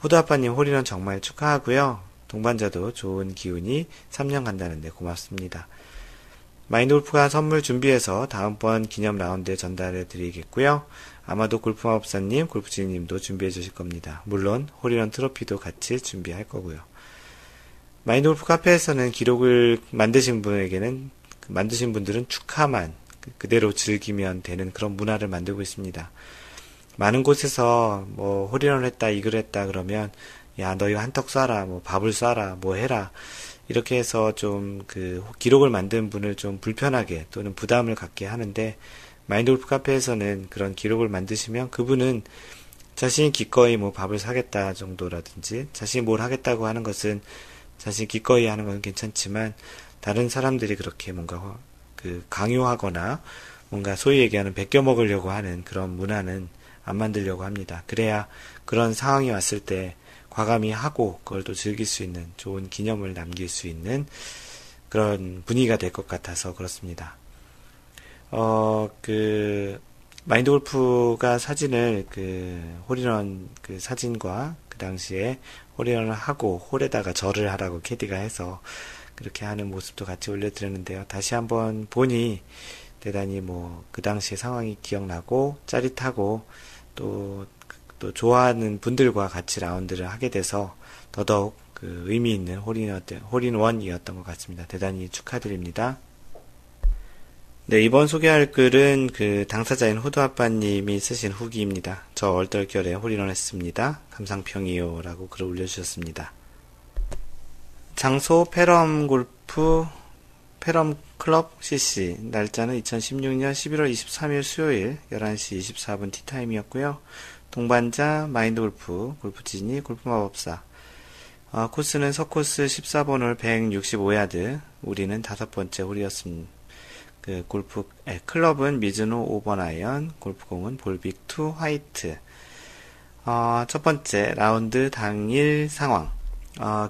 호두 아빠님 홀인원 정말 축하하고요. 동반자도 좋은 기운이 3년 간다는데 고맙습니다. 마인드 골프가 선물 준비해서 다음번 기념 라운드에 전달해 드리겠고요. 아마도 골프마법사님, 골프지님도 준비해 주실 겁니다. 물론 홀인원 트로피도 같이 준비할 거고요. 마인드 골프 카페에서는 기록을 만드신 분들은 축하만 그대로 즐기면 되는 그런 문화를 만들고 있습니다. 많은 곳에서 뭐 홀인원 했다, 이글 했다 그러면 야, 너 이거 한턱 쏴라, 뭐 밥을 쏴라, 뭐 해라. 이렇게 해서 좀 그 기록을 만든 분을 좀 불편하게 또는 부담을 갖게 하는데 마인드 골프 카페에서는 그런 기록을 만드시면 그분은 자신이 기꺼이 뭐 밥을 사겠다 정도라든지 자신이 뭘 하겠다고 하는 것은 자신이 기꺼이 하는 건 괜찮지만 다른 사람들이 그렇게 뭔가 그 강요하거나 뭔가 소위 얘기하는 베껴 먹으려고 하는 그런 문화는 안 만들려고 합니다. 그래야 그런 상황이 왔을 때 과감히 하고 그걸 또 즐길 수 있는 좋은 기념을 남길 수 있는 그런 분위기가 될 것 같아서 그렇습니다. 마인드 골프가 사진을 홀인원 사진과 그 당시에 홀인원을 하고 홀에다가 절을 하라고 캐디가 해서 그렇게 하는 모습도 같이 올려드렸는데요. 다시 한번 보니 대단히 그 당시의 상황이 기억나고 짜릿하고 또 좋아하는 분들과 같이 라운드를 하게 돼서 더더욱 의미 있는 홀인원이었던 것 같습니다. 대단히 축하드립니다. 네, 이번 소개할 글은 당사자인 호두 아빠님이 쓰신 후기입니다. 저 얼떨결에 홀인원 했습니다. 감상평이요. 라고 글을 올려주셨습니다. 장소 페럼 클럽 CC. 날짜는 2016년 11월 23일 수요일 11시 24분 티타임이었고요. 동반자 마인드 골프, 골프지니, 골프마법사. 코스는 서코스 14번 홀 165야드. 우리는 5번째 홀이었습니다. 클럽은 미즈노 5번 아이언, 골프공은 볼빅2 화이트. 첫 번째 라운드 당일 상황.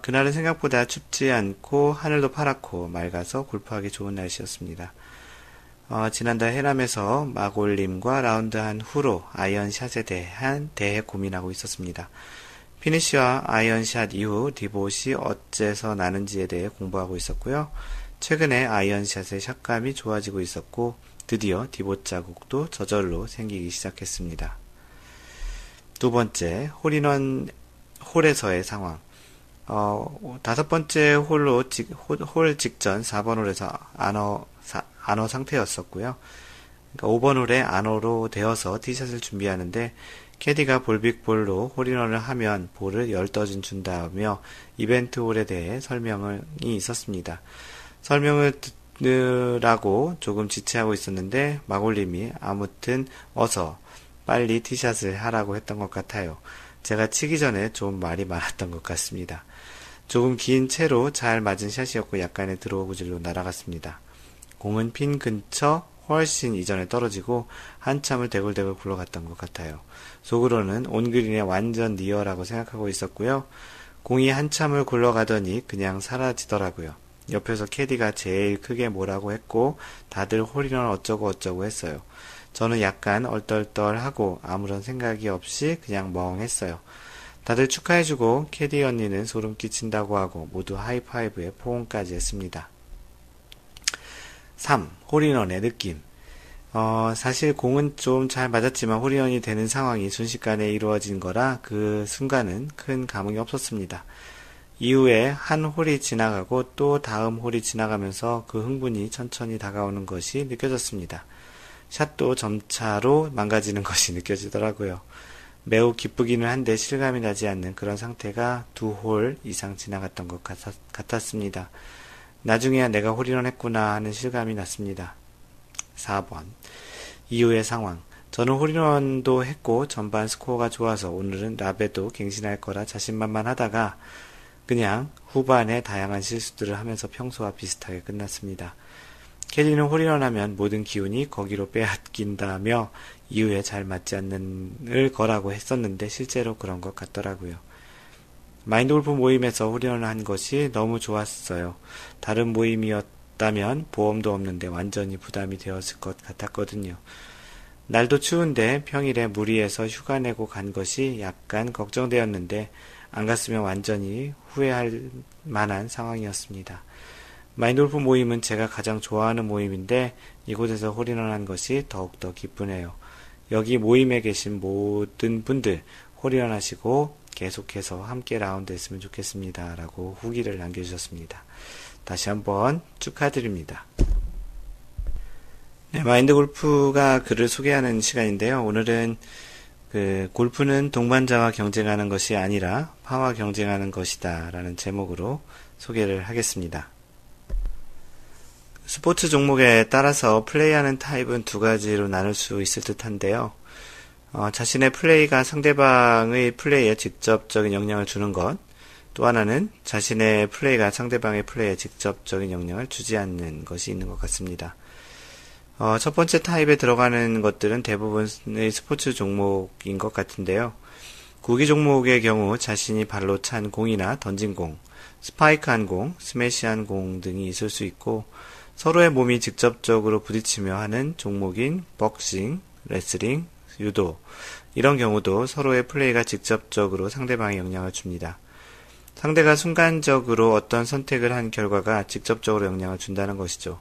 그날은 생각보다 춥지 않고 하늘도 파랗고 맑아서 골프하기 좋은 날씨였습니다. 지난달 해남에서 마골님과 라운드한 후로 아이언샷에 대해 고민하고 있었습니다. 피니쉬와 아이언샷 이후 디봇이 어째서 나는지에 대해 공부하고 있었고요. 최근에 아이언샷의 샷감이 좋아지고 있었고 드디어 디봇 자국도 저절로 생기기 시작했습니다. 두 번째, 홀에서의 상황. 5번째 홀 직전 4번 홀에서 안어 상태였었고요. 그러니까 5번 홀에 안어로 되어서 티샷을 준비하는데 캐디가 볼빅볼로 홀인원을 하면 볼을 10더진 준다며 이벤트 홀에 대해 설명이 있었습니다. 설명을 듣느라고 조금 지체하고 있었는데 마골님이 아무튼 어서 빨리 티샷을 하라고 했던 것 같아요. 제가 치기 전에 좀 말이 많았던 것 같습니다. 조금 긴 채로 잘 맞은 샷이었고 약간의 드로우 구질로 날아갔습니다. 공은 핀 근처 훨씬 이전에 떨어지고 한참을 대굴대굴 굴러갔던 것 같아요. 속으로는 온그린에 완전 니어라고 생각하고 있었고요. 공이 한참을 굴러가더니 그냥 사라지더라고요. 옆에서 캐디가 제일 크게 뭐라고 했고 다들 홀인원 어쩌고 어쩌고 했어요. 저는 약간 얼떨떨하고 아무런 생각이 없이 그냥 멍했어요. 다들 축하해주고 캐디 언니는 소름 끼친다고 하고 모두 하이파이브에 포옹까지 했습니다. 3. 홀인원의 느낌. 사실 공은 좀 잘 맞았지만 홀인원이 되는 상황이 순식간에 이루어진 거라 그 순간은 큰 감흥이 없었습니다. 이후에 한 홀이 지나가고 또 다음 홀이 지나가면서 그 흥분이 천천히 다가오는 것이 느껴졌습니다. 샷도 점차로 망가지는 것이 느껴지더라고요. 매우 기쁘기는 한데 실감이 나지 않는 그런 상태가 2홀 이상 지나갔던 것 같았습니다. 나중에야 내가 홀인원 했구나 하는 실감이 났습니다. 4번. 이후의 상황. 저는 홀인원도 했고 전반 스코어가 좋아서 오늘은 라베도 갱신할 거라 자신만만하다가 그냥 후반에 다양한 실수들을 하면서 평소와 비슷하게 끝났습니다. 캐디는 홀인원 하면 모든 기운이 거기로 빼앗긴다며 이후에 잘 맞지 않는 거라고 했었는데 실제로 그런 것 같더라고요. 마인드 골프 모임에서 홀인원을 한 것이 너무 좋았어요. 다른 모임이었다면 보험도 없는데 완전히 부담이 되었을 것 같았거든요. 날도 추운데 평일에 무리해서 휴가 내고 간 것이 약간 걱정되었는데 안 갔으면 완전히 후회할 만한 상황이었습니다. 마인드 골프 모임은 제가 가장 좋아하는 모임인데 이곳에서 홀인원 한 것이 더욱더 기쁘네요. 여기 모임에 계신 모든 분들 홀인원 하시고 계속해서 함께 라운드 했으면 좋겠습니다. 라고 후기를 남겨주셨습니다. 다시 한번 축하드립니다. 네, 마인드 골프가 글을 소개하는 시간인데요. 오늘은 골프는 동반자와 경쟁하는 것이 아니라 파와 경쟁하는 것이다 라는 제목으로 소개를 하겠습니다. 스포츠 종목에 따라서 플레이하는 타입은 두 가지로 나눌 수 있을 듯 한데요. 자신의 플레이가 상대방의 플레이에 직접적인 영향을 주는 것, 또 하나는 자신의 플레이가 상대방의 플레이에 직접적인 영향을 주지 않는 것이 있는 것 같습니다. 첫 번째 타입에 들어가는 것들은 대부분의 스포츠 종목인 것 같은데요. 구기 종목의 경우 자신이 발로 찬 공이나 던진 공, 스파이크한 공, 스매시한 공 등이 있을 수 있고 서로의 몸이 직접적으로 부딪히며 하는 종목인 복싱, 레슬링, 유도 이런 경우도 서로의 플레이가 직접적으로 상대방에 영향을 줍니다. 상대가 순간적으로 어떤 선택을 한 결과가 직접적으로 영향을 준다는 것이죠.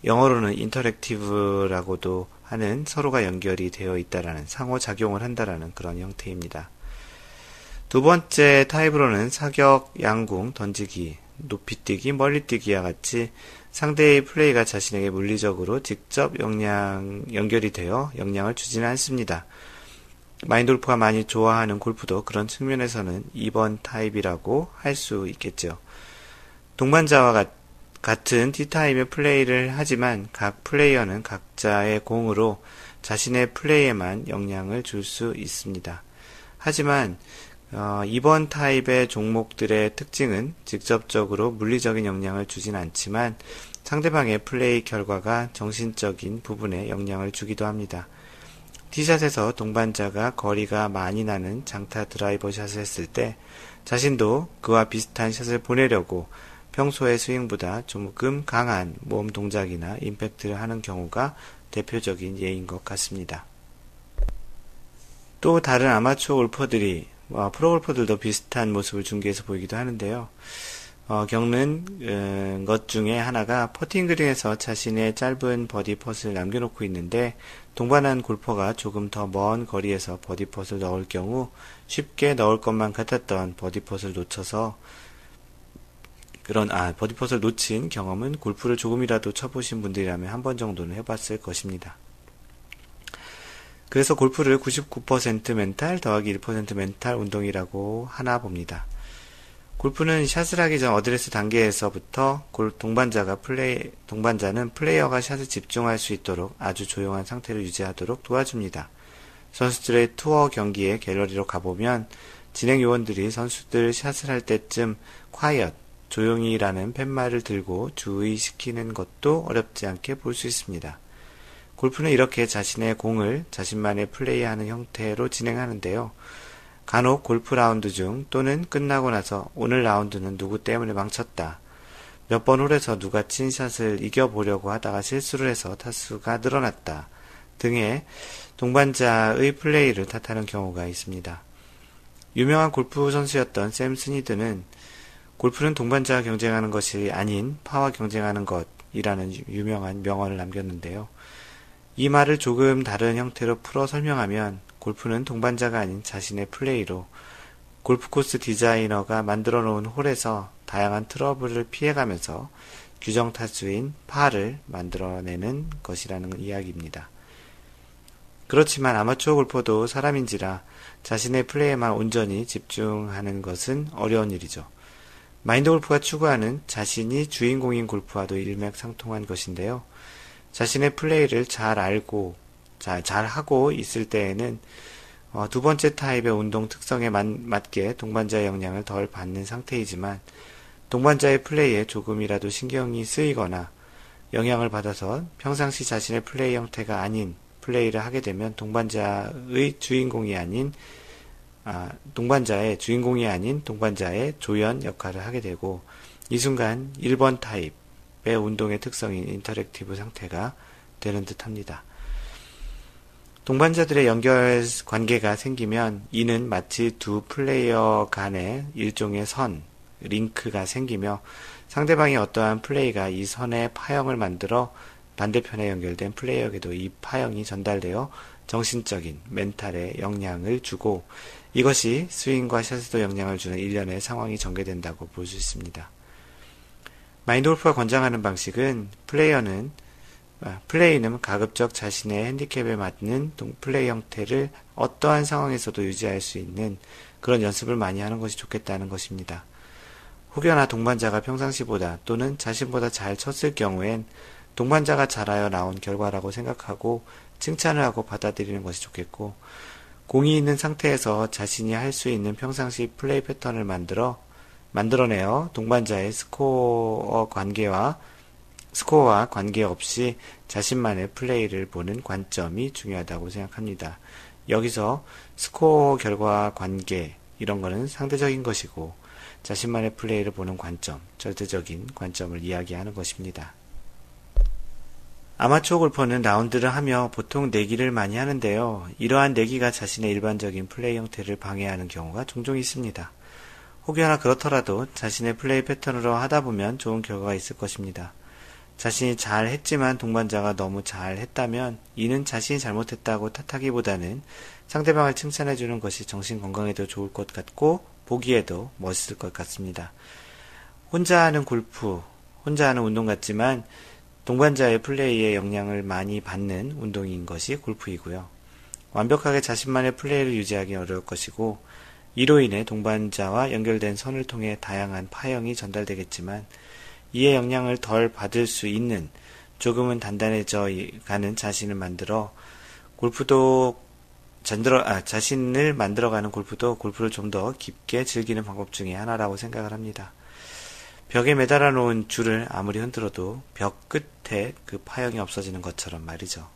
영어로는 인터랙티브라고도 하는 서로가 연결이 되어 있다라는 상호작용을 한다라는 그런 형태입니다. 두 번째 타입으로는 사격, 양궁, 던지기, 높이뛰기, 멀리뛰기와 같이 상대의 플레이가 자신에게 물리적으로 직접 연결이 되어 영향을 주지는 않습니다. 마인드 골프가 많이 좋아하는 골프도 그런 측면에서는 2번 타입이라고 할 수 있겠죠. 동반자와 같은 T타입의 플레이를 하지만 각 플레이어는 각자의 공으로 자신의 플레이에만 영향을 줄 수 있습니다. 하지만 2번 타입의 종목들의 특징은 직접적으로 물리적인 영향을 주진 않지만 상대방의 플레이 결과가 정신적인 부분에 영향을 주기도 합니다. 티샷에서 동반자가 거리가 많이 나는 장타 드라이버 샷을 했을 때 자신도 그와 비슷한 샷을 보내려고 평소의 스윙보다 조금 강한 몸 동작이나 임팩트를 하는 경우가 대표적인 예인 것 같습니다. 또 다른 아마추어 골퍼들이 프로 골퍼들도 비슷한 모습을 중계에서 보이기도 하는데요. 겪는 것 중에 하나가 퍼팅 그린에서 자신의 짧은 버디 펫을 남겨놓고 있는데 동반한 골퍼가 조금 더 먼 거리에서 버디 펫을 넣을 경우 쉽게 넣을 것만 같았던 버디 펫을 놓쳐서 버디 펫을 놓친 경험은 골프를 조금이라도 쳐보신 분들이라면 한 번 정도는 해봤을 것입니다. 그래서 골프를 99% 멘탈 더하기 1% 멘탈 운동이라고 하나 봅니다. 골프는 샷을 하기 전 어드레스 단계에서부터 동반자는 플레이어가 샷에 집중할 수 있도록 아주 조용한 상태를 유지하도록 도와줍니다. 선수들의 투어 경기에 갤러리로 가보면 진행 요원들이 선수들 샷을 할 때쯤 quiet, 조용히라는 팻말을 들고 주의시키는 것도 어렵지 않게 볼 수 있습니다. 골프는 이렇게 자신의 공을 자신만의 플레이하는 형태로 진행하는데요. 간혹 골프 라운드 중 또는 끝나고 나서 오늘 라운드는 누구 때문에 망쳤다. 몇 번 홀에서 누가 친 샷을 이겨보려고 하다가 실수를 해서 타수가 늘어났다. 등의 동반자의 플레이를 탓하는 경우가 있습니다. 유명한 골프 선수였던 샘 스니드는 골프는 동반자와 경쟁하는 것이 아닌 파와 경쟁하는 것이라는 유명한 명언을 남겼는데요. 이 말을 조금 다른 형태로 풀어 설명하면 골프는 동반자가 아닌 자신의 플레이로 골프코스 디자이너가 만들어 놓은 홀에서 다양한 트러블을 피해가면서 규정 타수인 파를 만들어내는 것이라는 이야기입니다. 그렇지만 아마추어 골퍼도 사람인지라 자신의 플레이에만 온전히 집중하는 것은 어려운 일이죠. 마인드 골프가 추구하는 자신이 주인공인 골프와도 일맥상통한 것인데요. 자신의 플레이를 잘 알고 잘 하고 있을 때에는 두 번째 타입의 운동 특성에 맞게 동반자의 영향을 덜 받는 상태이지만 동반자의 플레이에 조금이라도 신경이 쓰이거나 영향을 받아서 평상시 자신의 플레이 형태가 아닌 플레이를 하게 되면 동반자의 주인공이 아닌 동반자의 조연 역할을 하게 되고 이 순간 1번 타입의 운동의 특성인 인터랙티브 상태가 되는 듯 합니다. 동반자들의 연결 관계가 생기면 이는 마치 두 플레이어 간의 일종의 선, 링크가 생기며 상대방의 어떠한 플레이가 이 선의 파형을 만들어 반대편에 연결된 플레이어에게도 이 파형이 전달되어 정신적인, 멘탈에 영향을 주고 이것이 스윙과 샷에도 영향을 주는 일련의 상황이 전개된다고 볼 수 있습니다. 마인드 골프가 권장하는 방식은 플레이는 가급적 자신의 핸디캡에 맞는 플레이 형태를 어떠한 상황에서도 유지할 수 있는 그런 연습을 많이 하는 것이 좋겠다는 것입니다. 혹여나 동반자가 평상시보다 또는 자신보다 잘 쳤을 경우엔 동반자가 잘하여 나온 결과라고 생각하고 칭찬을 하고 받아들이는 것이 좋겠고 공이 있는 상태에서 자신이 할 수 있는 평상시 플레이 패턴을 만들어내어 동반자의 스코어와 관계없이 자신만의 플레이를 보는 관점이 중요하다고 생각합니다. 여기서 스코어 결과 관계 이런 거는 상대적인 것이고 자신만의 플레이를 보는 관점, 절대적인 관점을 이야기하는 것입니다. 아마추어 골퍼는 라운드를 하며 보통 내기를 많이 하는데요. 이러한 내기가 자신의 일반적인 플레이 형태를 방해하는 경우가 종종 있습니다. 혹여나 그렇더라도 자신의 플레이 패턴으로 하다 보면 좋은 결과가 있을 것입니다. 자신이 잘 했지만 동반자가 너무 잘 했다면 이는 자신이 잘못했다고 탓하기보다는 상대방을 칭찬해주는 것이 정신 건강에도 좋을 것 같고 보기에도 멋있을 것 같습니다. 혼자 하는 운동 같지만 동반자의 플레이에 영향을 많이 받는 운동인 것이 골프이고요. 완벽하게 자신만의 플레이를 유지하기 어려울 것이고 이로 인해 동반자와 연결된 선을 통해 다양한 파형이 전달되겠지만 이에 영향을 덜 받을 수 있는 조금은 단단해져 가는 자신을 만들어가는 골프도 골프를 좀 더 깊게 즐기는 방법 중에 하나라고 생각을 합니다. 벽에 매달아 놓은 줄을 아무리 흔들어도 벽 끝에 그 파형이 없어지는 것처럼 말이죠.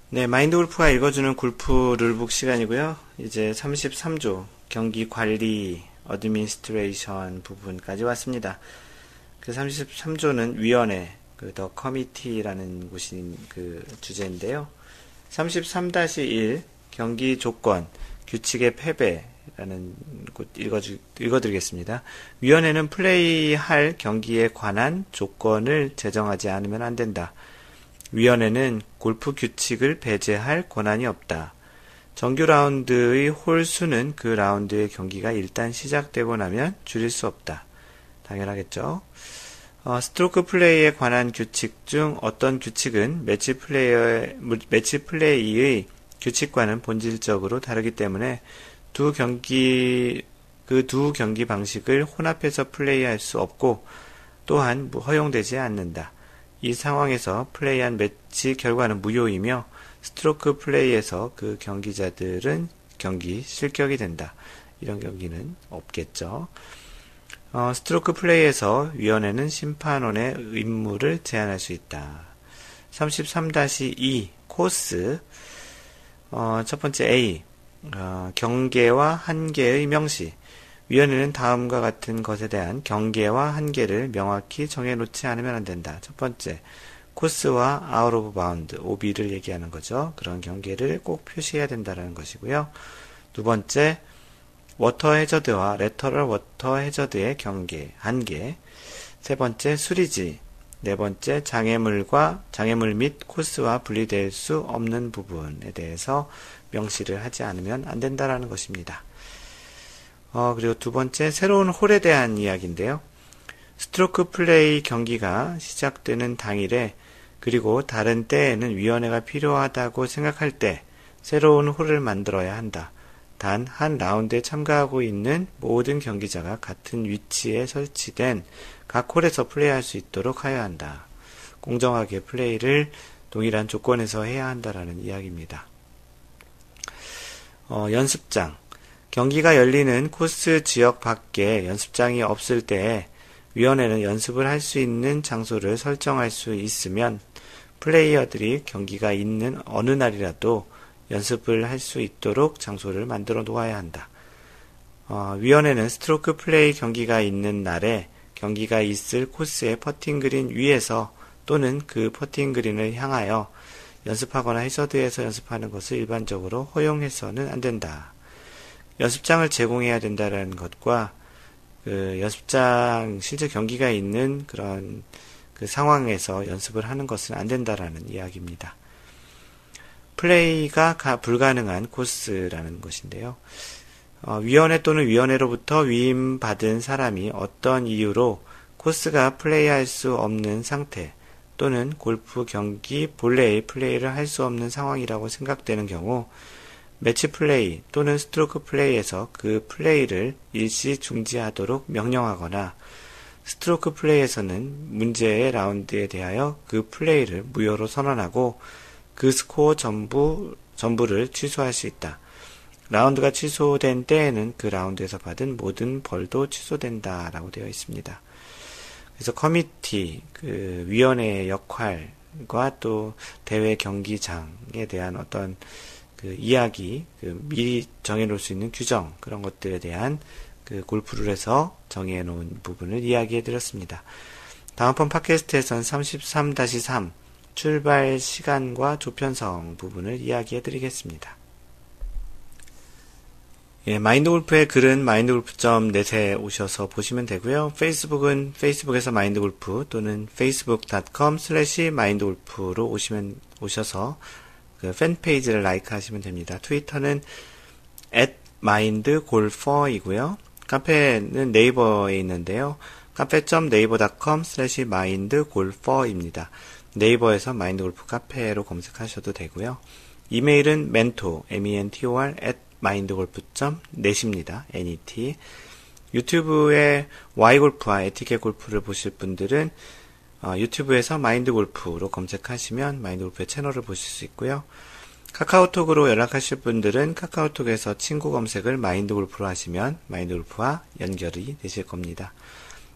네, 마인드 골프가 읽어주는 골프 룰북 시간이고요. 이제 33조 경기 관리 어드민스트레이션 부분까지 왔습니다. 그 33조는 위원회, 더 커미티라는 곳인 그 주제인데요. 33-1 경기 조건, 규칙의 패배라는 곳 읽어드리겠습니다. 위원회는 플레이할 경기에 관한 조건을 제정하지 않으면 안 된다. 위원회는 골프 규칙을 배제할 권한이 없다. 정규 라운드의 홀 수는 그 라운드의 경기가 일단 시작되고 나면 줄일 수 없다. 당연하겠죠. 스트로크 플레이에 관한 규칙 중 어떤 규칙은 매치 플레이의 규칙과는 본질적으로 다르기 때문에 두 경기 방식을 혼합해서 플레이할 수 없고 또한 허용되지 않는다. 이 상황에서 플레이한 매치 결과는 무효이며 스트로크 플레이에서 그 경기자들은 경기 실격이 된다. 이런 경기는 없겠죠. 스트로크 플레이에서 위원회는 심판원의 임무를 제한할 수 있다. 33-2 코스 첫 번째 A 경계와 한계의 명시. 위원회는 다음과 같은 것에 대한 경계와 한계를 명확히 정해놓지 않으면 안 된다. 첫 번째, 코스와 아웃 오브 바운드, OB를 얘기하는 거죠. 그런 경계를 꼭 표시해야 된다는 것이고요. 두 번째, 워터 해저드와 레터럴 워터 해저드의 한계. 세 번째, 수리지. 네 번째, 장애물 및 코스와 분리될 수 없는 부분에 대해서 명시를 하지 않으면 안 된다라는 것입니다. 그리고 두 번째, 새로운 홀에 대한 이야기인데요. 스트로크 플레이 경기가 시작되는 당일에 그리고 다른 때에는 위원회가 필요하다고 생각할 때 새로운 홀을 만들어야 한다. 단 한 라운드에 참가하고 있는 모든 경기자가 같은 위치에 설치된 각 홀에서 플레이할 수 있도록 하여야 한다. 공정하게 플레이를 동일한 조건에서 해야 한다라는 이야기입니다. 연습장. 경기가 열리는 코스 지역 밖에 연습장이 없을 때에 위원회는 연습을 할 수 있는 장소를 설정할 수 있으면 플레이어들이 경기가 있는 어느 날이라도 연습을 할 수 있도록 장소를 만들어 놓아야 한다. 위원회는 스트로크 플레이 경기가 있는 날에 경기가 있을 코스의 퍼팅 그린 위에서 또는 그 퍼팅 그린을 향하여 연습하거나 해저드에서 연습하는 것을 일반적으로 허용해서는 안 된다. 연습장을 제공해야 된다는 것과 연습장 실제 경기가 있는 그런 그 상황에서 연습을 하는 것은 안 된다라는 이야기입니다. 플레이가 불가능한 코스라는 것인데요. 위원회 또는 위원회로부터 위임받은 사람이 어떤 이유로 코스가 플레이할 수 없는 상태 또는 골프 경기 본래의 플레이를 할 수 없는 상황이라고 생각되는 경우 매치 플레이 또는 스트로크 플레이에서 그 플레이를 일시 중지하도록 명령하거나 스트로크 플레이에서는 문제의 라운드에 대하여 그 플레이를 무효로 선언하고 그 스코어 전부를 취소할 수 있다. 라운드가 취소된 때에는 그 라운드에서 받은 모든 벌도 취소된다라고 되어 있습니다. 그래서 커미티, 위원회의 역할과 또 대회 경기장에 대한 어떤 이야기, 미리 정해놓을 수 있는 규정, 그런 것들에 대한 골프룰에서 정해놓은 부분을 이야기해 드렸습니다. 다음번 팟캐스트에서는 33-3 출발 시간과 조편성 부분을 이야기해 드리겠습니다. 마인드골프의 글은 mindgolf.net에 오셔서 보시면 되고요. 페이스북은 페이스북에서 마인드골프 또는 facebook.com/mindgolf로 오셔서 그 팬페이지를 라이크 하시면 됩니다. 트위터는 @mindgolfer이고요. 카페는 네이버에 있는데요. cafe.naver.com/mindgolfer입니다. 네이버에서 마인드골프 카페로 검색하셔도 되고요. 이메일은 mentor, mentor mindgolf.net입니다. net. 유튜브에 Y골프와 에티켓 골프를 보실 분들은 유튜브에서 마인드골프로 검색하시면 마인드골프의 채널을 보실 수 있고요. 카카오톡으로 연락하실 분들은 카카오톡에서 친구 검색을 마인드골프로 하시면 마인드골프와 연결이 되실 겁니다.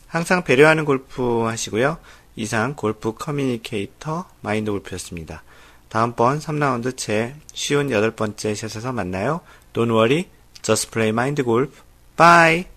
항상 배려하는 골프 하시고요. 이상 골프 커뮤니케이터 마인드골프였습니다. 다음번 3라운드 제 58번째 샷에서 만나요. Don't worry, just play mind golf. Bye!